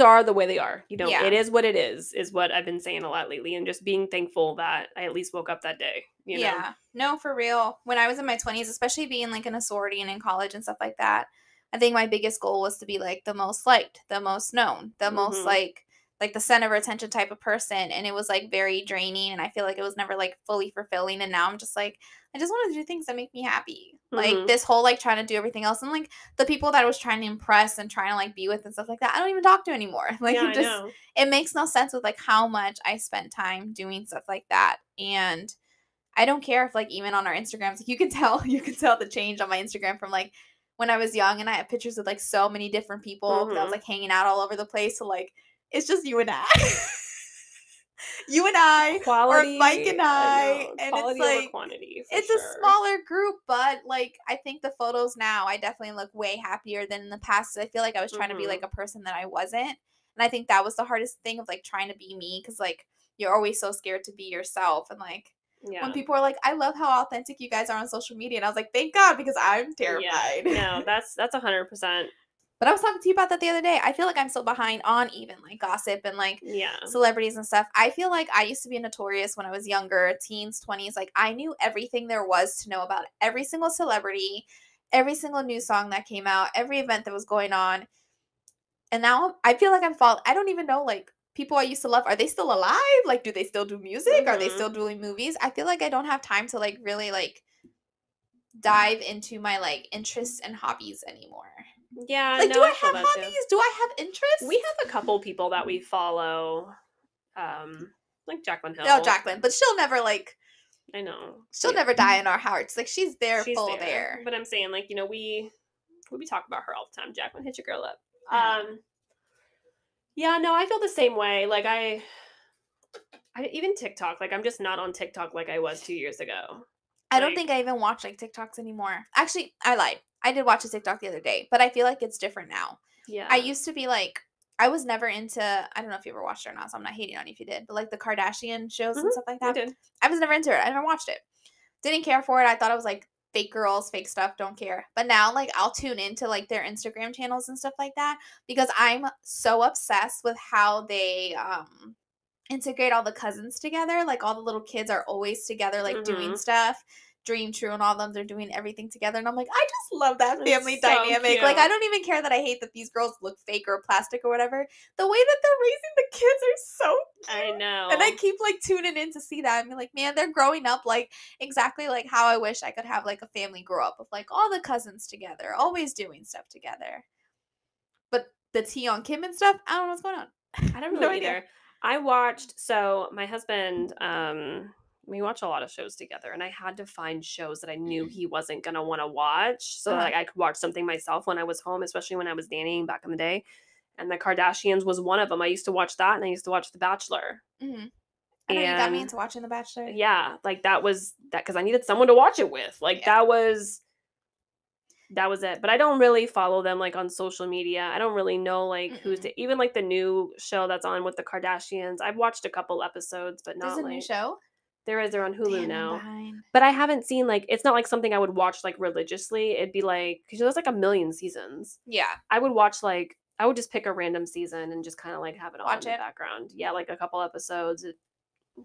are the way they are. It is what it is what I've been saying a lot lately, and just being thankful that I at least woke up that day. Yeah. No, for real. When I was in my 20s, especially being like in a sorority and in college and stuff like that, I think my biggest goal was to be like the most liked, the most known, the most like the center of attention type of person. And it was like very draining. And I feel like it was never like fully fulfilling. And now I'm just like, I just want to do things that make me happy. Like this whole like trying to do everything else. And like the people that I was trying to impress and trying to like be with and stuff like that, I don't even talk to anymore. Like yeah, it just, it makes no sense with like how much I spent time doing stuff like that. And I don't care if like even on our Instagrams, like you can tell the change on my Instagram from like when I was young and I had pictures with like so many different people because I was like hanging out all over the place. So like it's just you and I. You and I, quality, or Mike and I, and quality it's like over quantity. It's a smaller group, but like I think the photos now, I definitely look way happier than in the past. I feel like I was trying to be like a person that I wasn't, and I think that was the hardest thing of like trying to be me because like you're always so scared to be yourself, and like when people are like, "I love how authentic you guys are on social media," and I was like, "Thank God," because I'm terrified. Yeah, no, that's 100%. But I was talking to you about that the other day. I feel like I'm so behind on even like gossip and like celebrities and stuff. I feel like I used to be notorious when I was younger, teens, 20s. Like I knew everything there was to know about every single celebrity, every single new song that came out, every event that was going on. And now I feel like I don't even know like people I used to love. Are they still alive? Like do they still do music? Are they still doing movies? I feel like I don't have time to like really like dive into my like interests and hobbies anymore. Yeah, like, do I have hobbies? Too. Do I have interests? We have a couple people that we follow, like Jacqueline Hill. No, Jacqueline, but she'll never like. I know she'll never die in our hearts. Like she's there, full there. But I'm saying, like we talk about her all the time. Jacqueline, hit your girl up. Yeah, no, I feel the same way. Like I even TikTok. Like I'm just not on TikTok like I was 2 years ago. I don't think I even watch like TikToks anymore. Actually, I lied. I did watch a TikTok the other day, but I feel like it's different now. Yeah. I used to be like, I was never into, I don't know if you ever watched it or not, so I'm not hating on you if you did, but like the Kardashian shows and stuff like that. I did. I was never into it. I never watched it. Didn't care for it. I thought it was like fake girls, fake stuff, don't care. But now like I'll tune into like their Instagram channels and stuff like that because I'm so obsessed with how they integrate all the cousins together. Like all the little kids are always together, like doing stuff. Dream True and all of them, they're doing everything together. And I'm like, I just love that family dynamic. Cute. Like, I don't even care that I hate that these girls look fake or plastic or whatever. The way that they're raising the kids are so cute. I know. And I keep like tuning in to see that. I'm like, man, they're growing up like exactly like how I wish I could have like a family grow up with like all the cousins together, always doing stuff together. But the tea on Kim and stuff, I don't know what's going on. I don't really either. I watched, so my husband, we watch a lot of shows together, and I had to find shows that I knew he wasn't going to want to watch so that like, I could watch something myself when I was home, especially when I was nannying back in the day. And The Kardashians was one of them. I used to watch that, and I used to watch The Bachelor. Mm-hmm. I know you got me into watching The Bachelor. Yeah, like that was that because I needed someone to watch it with. Like that was it. But I don't really follow them like on social media. I don't really know like who's even like the new show that's on with the Kardashians. I've watched a couple episodes, but not There's a new show? They're on Hulu now. But I haven't seen like it's not like something I would watch like religiously. It'd be like because there's like a million seasons. Yeah. I would watch like I would just pick a random season and just kind of like have it on in the background. Yeah, like a couple episodes.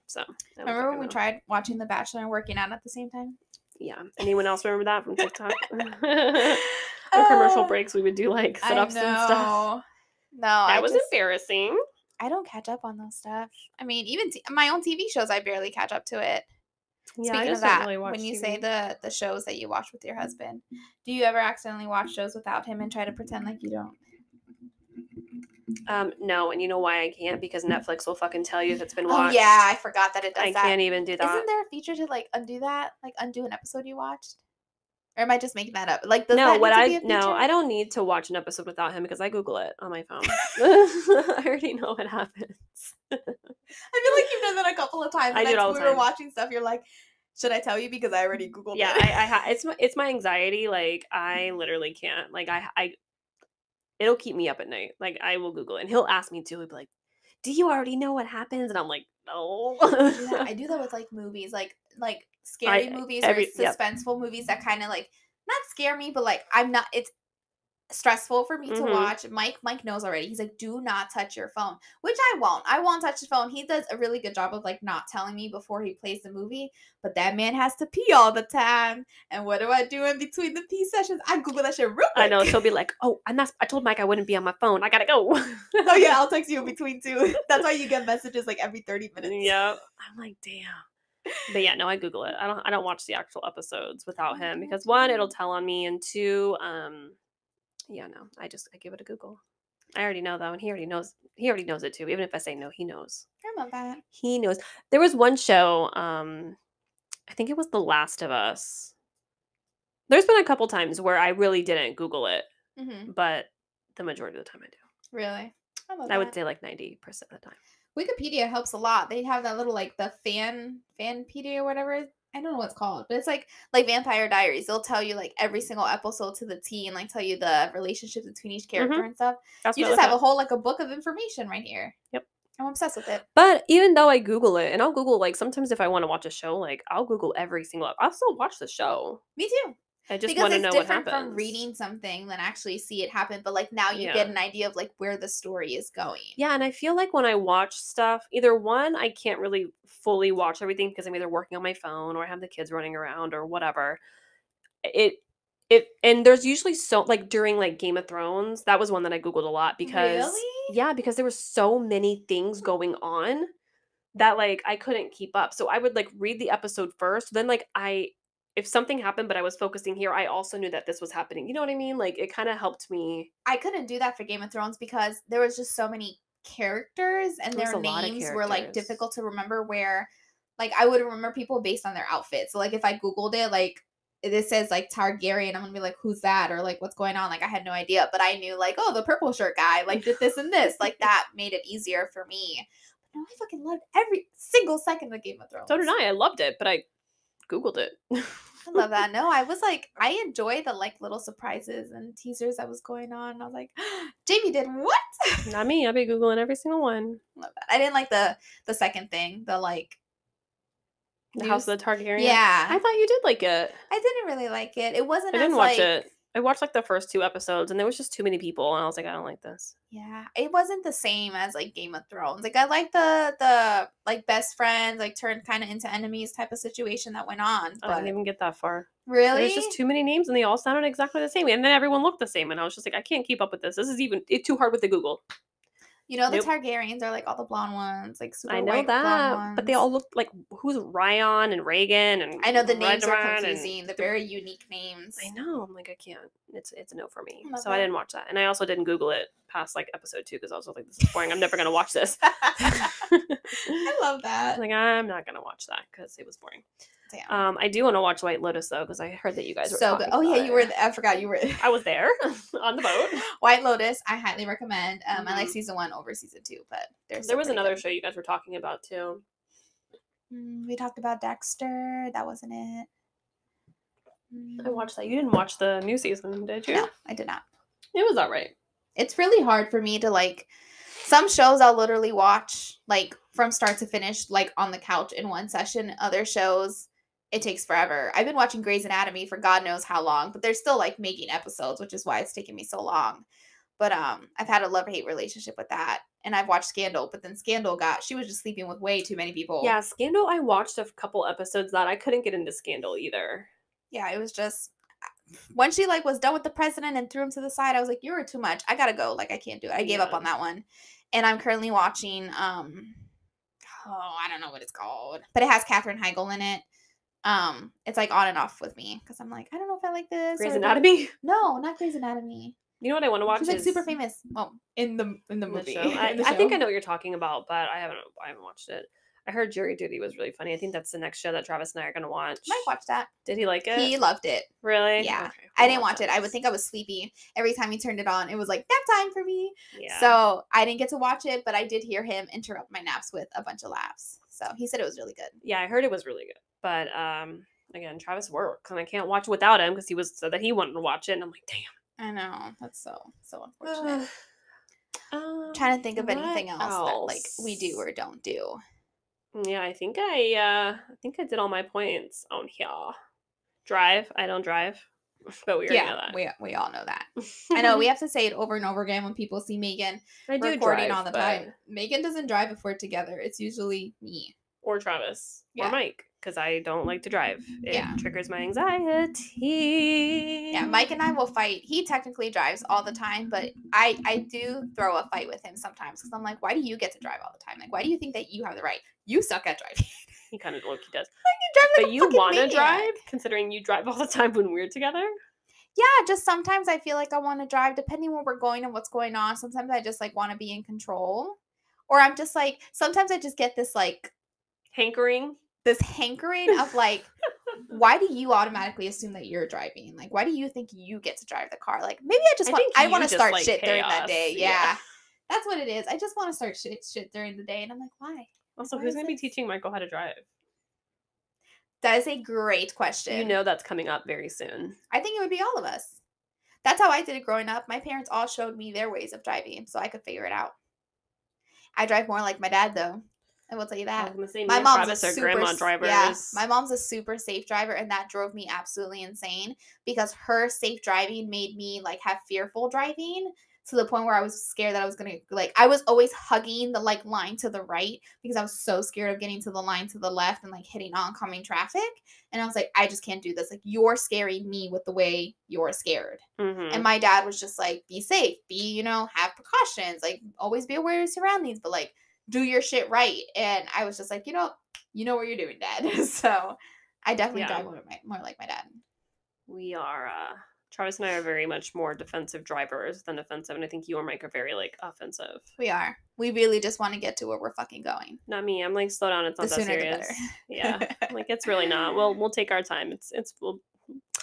So remember when we tried watching The Bachelor and working out at the same time? Yeah. Anyone else remember that from TikTok? On commercial breaks, we would do like sit-ups and stuff. No, that was embarrassing. I don't catch up on those stuff. I mean, even my own TV shows, I barely catch up to it. Yeah, Speaking of that, really when you TV. Say the shows that you watch with your husband, do you ever accidentally watch shows without him and try to pretend like you don't? No, and you know why I can't? Because Netflix will fucking tell you if it's been watched. Oh yeah, I forgot that it does that. I can't even do that. Isn't there a feature to like undo that? Like undo an episode you watched? Or am I just making that up? Like I don't need to watch an episode without him because I Google it on my phone. I already know what happens. I feel like you've done that a couple of times. I do it all the time. We were watching stuff, you're like, should I tell you because I already Googled it? Yeah, it's my anxiety. Like I literally can't. Like I it'll keep me up at night. Like I will Google it, and he'll ask me to. He'll be like, "Do you already know what happens?" And I'm like, "No." Yeah, I do that with like movies, like scary movies or suspenseful movies that kind of like not scare me, but like I'm not. It's stressful for me to watch. Mike knows already. He's like, do not touch your phone, which I won't touch the phone. He does a really good job of like not telling me before he plays the movie, but that man has to pee all the time. And what do I do in between the pee sessions? I Google that shit real quick. I know, she'll be like, oh, I told Mike I wouldn't be on my phone, I gotta go. Oh yeah, I'll text you in between too. That's why you get messages like every 30 minutes. Yeah, I'm like, damn. But yeah, no, I Google it. I don't watch the actual episodes without him, because one, it'll tell on me, and two, yeah, no, I give it a Google. I already know though, and he already knows it too. Even if I say no, he knows. I love that. He knows. There was one show, I think it was The Last of Us. There's been a couple times where I really didn't Google it, but the majority of the time I do. Really? I would say like 90% of the time. Wikipedia helps a lot. They have that little like the fanpedia or whatever. I don't know what it's called, but it's like Vampire Diaries. They'll tell you like every single episode to the T and like tell you the relationships between each character and stuff. You just have a whole like a book of information right here. Yep. I'm obsessed with it. But even though I Google it, and I'll Google like sometimes if I want to watch a show, like I'll Google every single. I'll still watch the show. Me too. I just want to know what happens. Because it's different from reading something than actually see it happen. But like now you get an idea of like where the story is going. Yeah, and I feel like when I watch stuff, either one, I can't really fully watch everything because I'm either working on my phone or I have the kids running around or whatever. And there's usually so like during like Game of Thrones, that was one that I Googled a lot because because there were so many things going on that like I couldn't keep up. So I would like read the episode first, then like if something happened but I was focusing here, I also knew that this was happening. You know what I mean? Like it kind of helped me. I couldn't do that for Game of Thrones because there was just so many characters and their names were like difficult to remember, where like I would remember people based on their outfits. So like if I Googled it, like it says like Targaryen, I'm gonna be like, who's that? Or like, what's going on? Like I had no idea, but I knew like, oh, the purple shirt guy like did this and this. Like that made it easier for me. But no, I fucking loved every single second of Game of Thrones. So did I. I loved it, but I Googled it. I love that. No, I was like, I enjoy the like little surprises and teasers that was going on. I was like, Jamie did what? Not me. I'll be Googling every single one. Love that. I didn't like the second thing, the like the House of the Targaryen. Yeah. I thought you did like it. I didn't really like it. It wasn't. I didn't watch it. I watched like the first 2 episodes and there was just too many people and I was like, I don't like this. Yeah, it wasn't the same as like Game of Thrones. Like I like the like best friends like turned kind of into enemies type of situation that went on. But I didn't even get that far. Really? There's just too many names and they all sounded exactly the same. And then everyone looked the same and I was just like, I can't keep up with this. This is it's too hard with the Google. You know, the Targaryens are like all the blonde ones, like super I know white that, blonde ones. but they all look like who's Ryan and Reagan and I know the names are confusing. They're very unique names. I know. I'm like, I can't. It's a no for me. So I didn't watch that, and I also didn't Google it past like episode 2 because I was like, this is boring. I'm never gonna watch this. I love that. Like I'm not gonna watch that because it was boring. Damn. I do want to watch White Lotus though because I heard that you guys were so good. Oh yeah, you were. I forgot you were. I was there on the boat. White Lotus, I highly recommend. I like season 1 over season 2, but there was another show you guys were talking about too. We talked about Dexter. That wasn't it. I watched that. You didn't watch the new season, did you? No, I did not. It was alright. It's really hard for me to like. Some shows I'll literally watch like from start to finish, like on the couch in one session. Other shows, it takes forever. I've been watching Grey's Anatomy for God knows how long, but they're still like making episodes, which is why it's taking me so long. But I've had a love-hate relationship with that. And I've watched Scandal, but then Scandal she was just sleeping with way too many people. Yeah, Scandal, I watched a couple episodes that I couldn't get into Scandal either. Yeah, it was just when she like was done with the president and threw him to the side, I was like, you're too much. I gotta go. Like I can't do it. I gave up on that one. And I'm currently watching I don't know what it's called, but it has Katherine Heigl in it. It's like on and off with me because I'm like, I don't know if I like this. Grey's Anatomy? No, not Grey's Anatomy. You know what I want to watch? She's like super famous. Well, in the movie. Show. I think I know what you're talking about, but I haven't watched it. I heard Jury Duty was really funny. I think that's the next show that Travis and I are gonna watch. Might watch that. Did he like it? He loved it. Really? Yeah. Okay, I didn't watch it. I would think I was sleepy. Every time he turned it on, it was like nap time for me. Yeah. So I didn't get to watch it, but I did hear him interrupt my naps with a bunch of laughs. So he said it was really good. Yeah, I heard it was really good. But again, Travis works and I can't watch it without him because he said that he wanted to watch it, and I'm like, damn. I know. That's so unfortunate. I'm trying to think of anything else that like we do or don't do. Yeah, I think I did all my points on here. Drive. I don't drive. But we already know that. We all know that. I know we have to say it over and over again when people see Megan recording all the time. Megan doesn't drive if we're together. It's usually me. Or Travis. Or Mike. Because I don't like to drive. It triggers my anxiety. Yeah, Mike and I will fight. He technically drives all the time, but I do throw a fight with him sometimes. Because I'm like, why do you get to drive all the time? Like, why do you think that you have the right? You suck at driving. He kind of does. Like, you drive like but you want to drive, considering you drive all the time when we're together? Yeah, just sometimes I feel like I want to drive, depending where we're going and what's going on. Sometimes I just, like, want to be in control. Or I'm just, like, sometimes I just get this, like... hankering of, like, why do you automatically assume that you're driving? Like, why do you think you get to drive the car? Like, maybe I want to start like shit chaos. During that day. Yeah. That's what it is. I just want to start shit during the day. And I'm like, why? Also, who's going to be teaching Michael how to drive? That is a great question. You know that's coming up very soon. I think it would be all of us. That's how I did it growing up. My parents all showed me their ways of driving, so I could figure it out. I drive more like my dad, though. I will tell you that. I was going to say, my mom's are grandma drivers. Yeah, my mom's a super safe driver, and that drove me absolutely insane because her safe driving made me, like, have fearful driving to the point where I was scared that I was going to, like, I was always hugging the, like, line to the right because I was so scared of getting to the line to the left and, like, hitting oncoming traffic. And I was like, I just can't do this. Like, you're scaring me with the way you're scared. Mm-hmm. And my dad was just like, be safe, have precautions, like, always be aware of your surroundings, but, like, do your shit right. And I was just like, you know what you're doing, Dad. So I definitely drive more like my dad. We are, Travis and I are very much more defensive drivers than offensive. And I think you or Mike are very, like, offensive. We are. We really just want to get to where we're fucking going. Not me. I'm like, slow down. It's not that serious. Yeah. Like, it's really not. We'll take our time.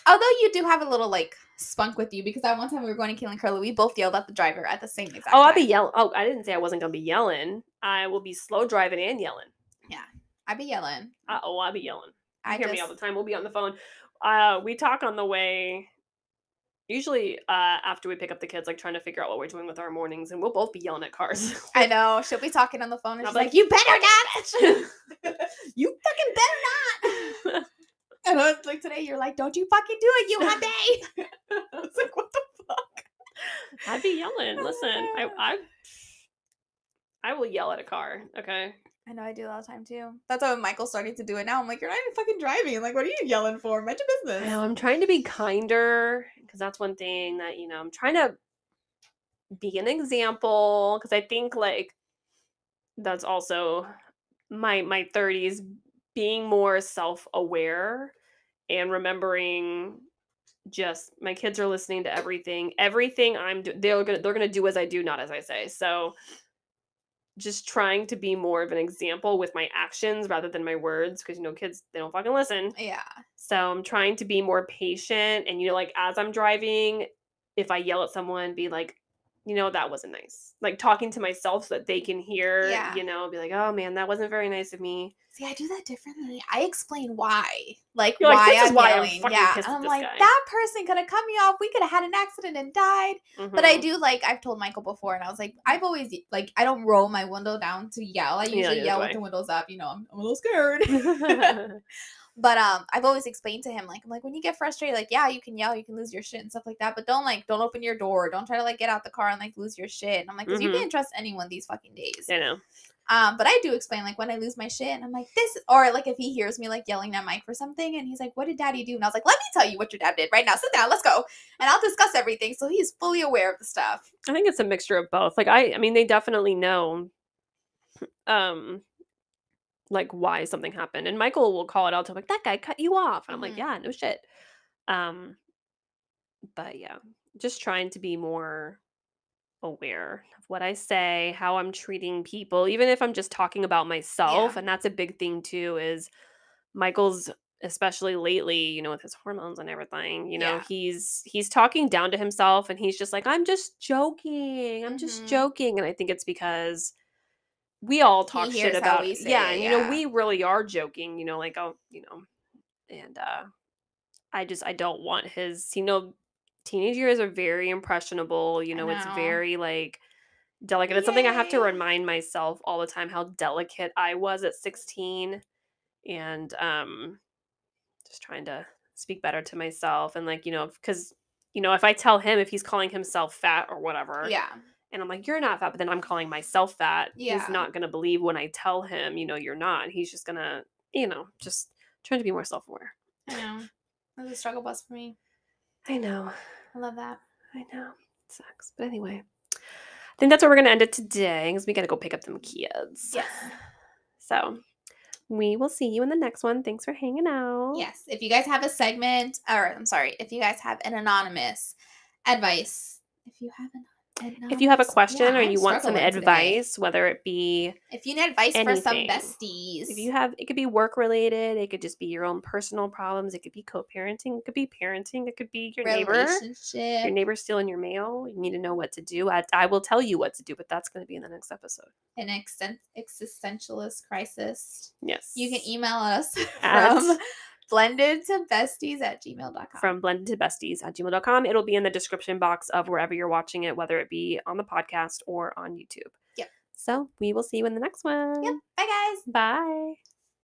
Although you do have a little, like, spunk with you, because that one time we were going to Keelan Curly, we both yelled at the driver at the same exact time. I'll be yelling. Oh, I didn't say I wasn't going to be yelling. I will be slow driving and yelling. Yeah. I'd be yelling. I'll be yelling. You hear me all the time. We'll be on the phone. We talk on the way, usually after we pick up the kids, like, trying to figure out what we're doing with our mornings, and we'll both be yelling at cars. I know. She'll be talking on the phone, and she's like, you better not! You fucking better not! And I was like, today, you're like, don't you fucking do it, you Hyundai! I was like, what the fuck? I'd be yelling. Listen, I will yell at a car, okay? I know, I do it all the time, too. That's why Michael's starting to do it now. I'm like, you're not even fucking driving. Like, what are you yelling for? Mind your business. I know, I'm trying to be kinder, because that's one thing that, I'm trying to be an example, because I think, like, that's also my 30s, being more self-aware and remembering just my kids are listening to everything I'm doing. They're gonna do as I do, not as I say. So just trying to be more of an example with my actions rather than my words, because kids, they don't fucking listen. Yeah. So I'm trying to be more patient, and like, as I'm driving, if I yell at someone, be like, that wasn't nice. Like, talking to myself so that they can hear, be like, oh man, that wasn't very nice of me. See, I do that differently. I explain why. Like, You're why like, this is why yelling. I'm fucking pissed at I'm this like, guy. that person could have cut me off. We could have had an accident and died. Mm-hmm. But I do, like, I've told Michael before, and I was like, I've always, like, I don't roll my window down to yell. I usually yell with the windows up. I'm a little scared. But I've always explained to him, like, I'm like, when you get frustrated, like, yeah, you can yell, you can lose your shit and stuff like that, but don't open your door, don't try to, like, get out the car and, like, lose your shit. And I'm like, because you can't trust anyone these fucking days. I know. But I do explain, like, when I lose my shit, and I'm like, this, or, like, if he hears me, like, yelling at Mike for something, and he's like, what did Daddy do? And I was like, let me tell you what your dad did right now. Sit down, let's go. And I'll discuss everything, so he's fully aware of the stuff. I think it's a mixture of both. Like, I mean, they definitely know, like, why something happened. And Michael will call it out to, like, that guy cut you off. And I'm like, yeah, no shit. But yeah, just trying to be more aware of what I say, how I'm treating people, even if I'm just talking about myself. Yeah. And that's a big thing too, is Michael's, especially lately, with his hormones and everything, he's talking down to himself, and he's just like, I'm just joking. I'm just joking. And I think it's because we all talk shit about it. Yeah, and we really are joking, like, oh, and I don't want his, teenage years are very impressionable, it's very, like, delicate. It's something I have to remind myself all the time, how delicate I was at 16, and just trying to speak better to myself. And like, because, if I tell him, if he's calling himself fat or whatever. Yeah. And I'm like, you're not fat, but then I'm calling myself fat. Yeah. He's not going to believe when I tell him, you're not. He's just going to, just trying to be more self-aware. I know. That's a struggle bus for me. I know. I love that. I know. It sucks. But anyway, I think that's where we're going to end it today because we got to go pick up them kids. Yes. So we will see you in the next one. Thanks for hanging out. Yes. If you guys have a segment, if you guys have an anonymous advice, if you have a question or you want some advice, whether it be if you need advice anything, for some besties, it could be work related, it could just be your own personal problems, it could be co-parenting, it could be parenting, it could be your neighbor stealing your mail. You need to know what to do. I will tell you what to do, but that's going to be in the next episode. An existentialist crisis. Yes. You can email us from blendedtobesties@gmail.com. From blendedtobesties@gmail.com. It'll be in the description box of wherever you're watching it, whether it be on the podcast or on YouTube. Yep. So we will see you in the next one. Yep. Bye, guys. Bye.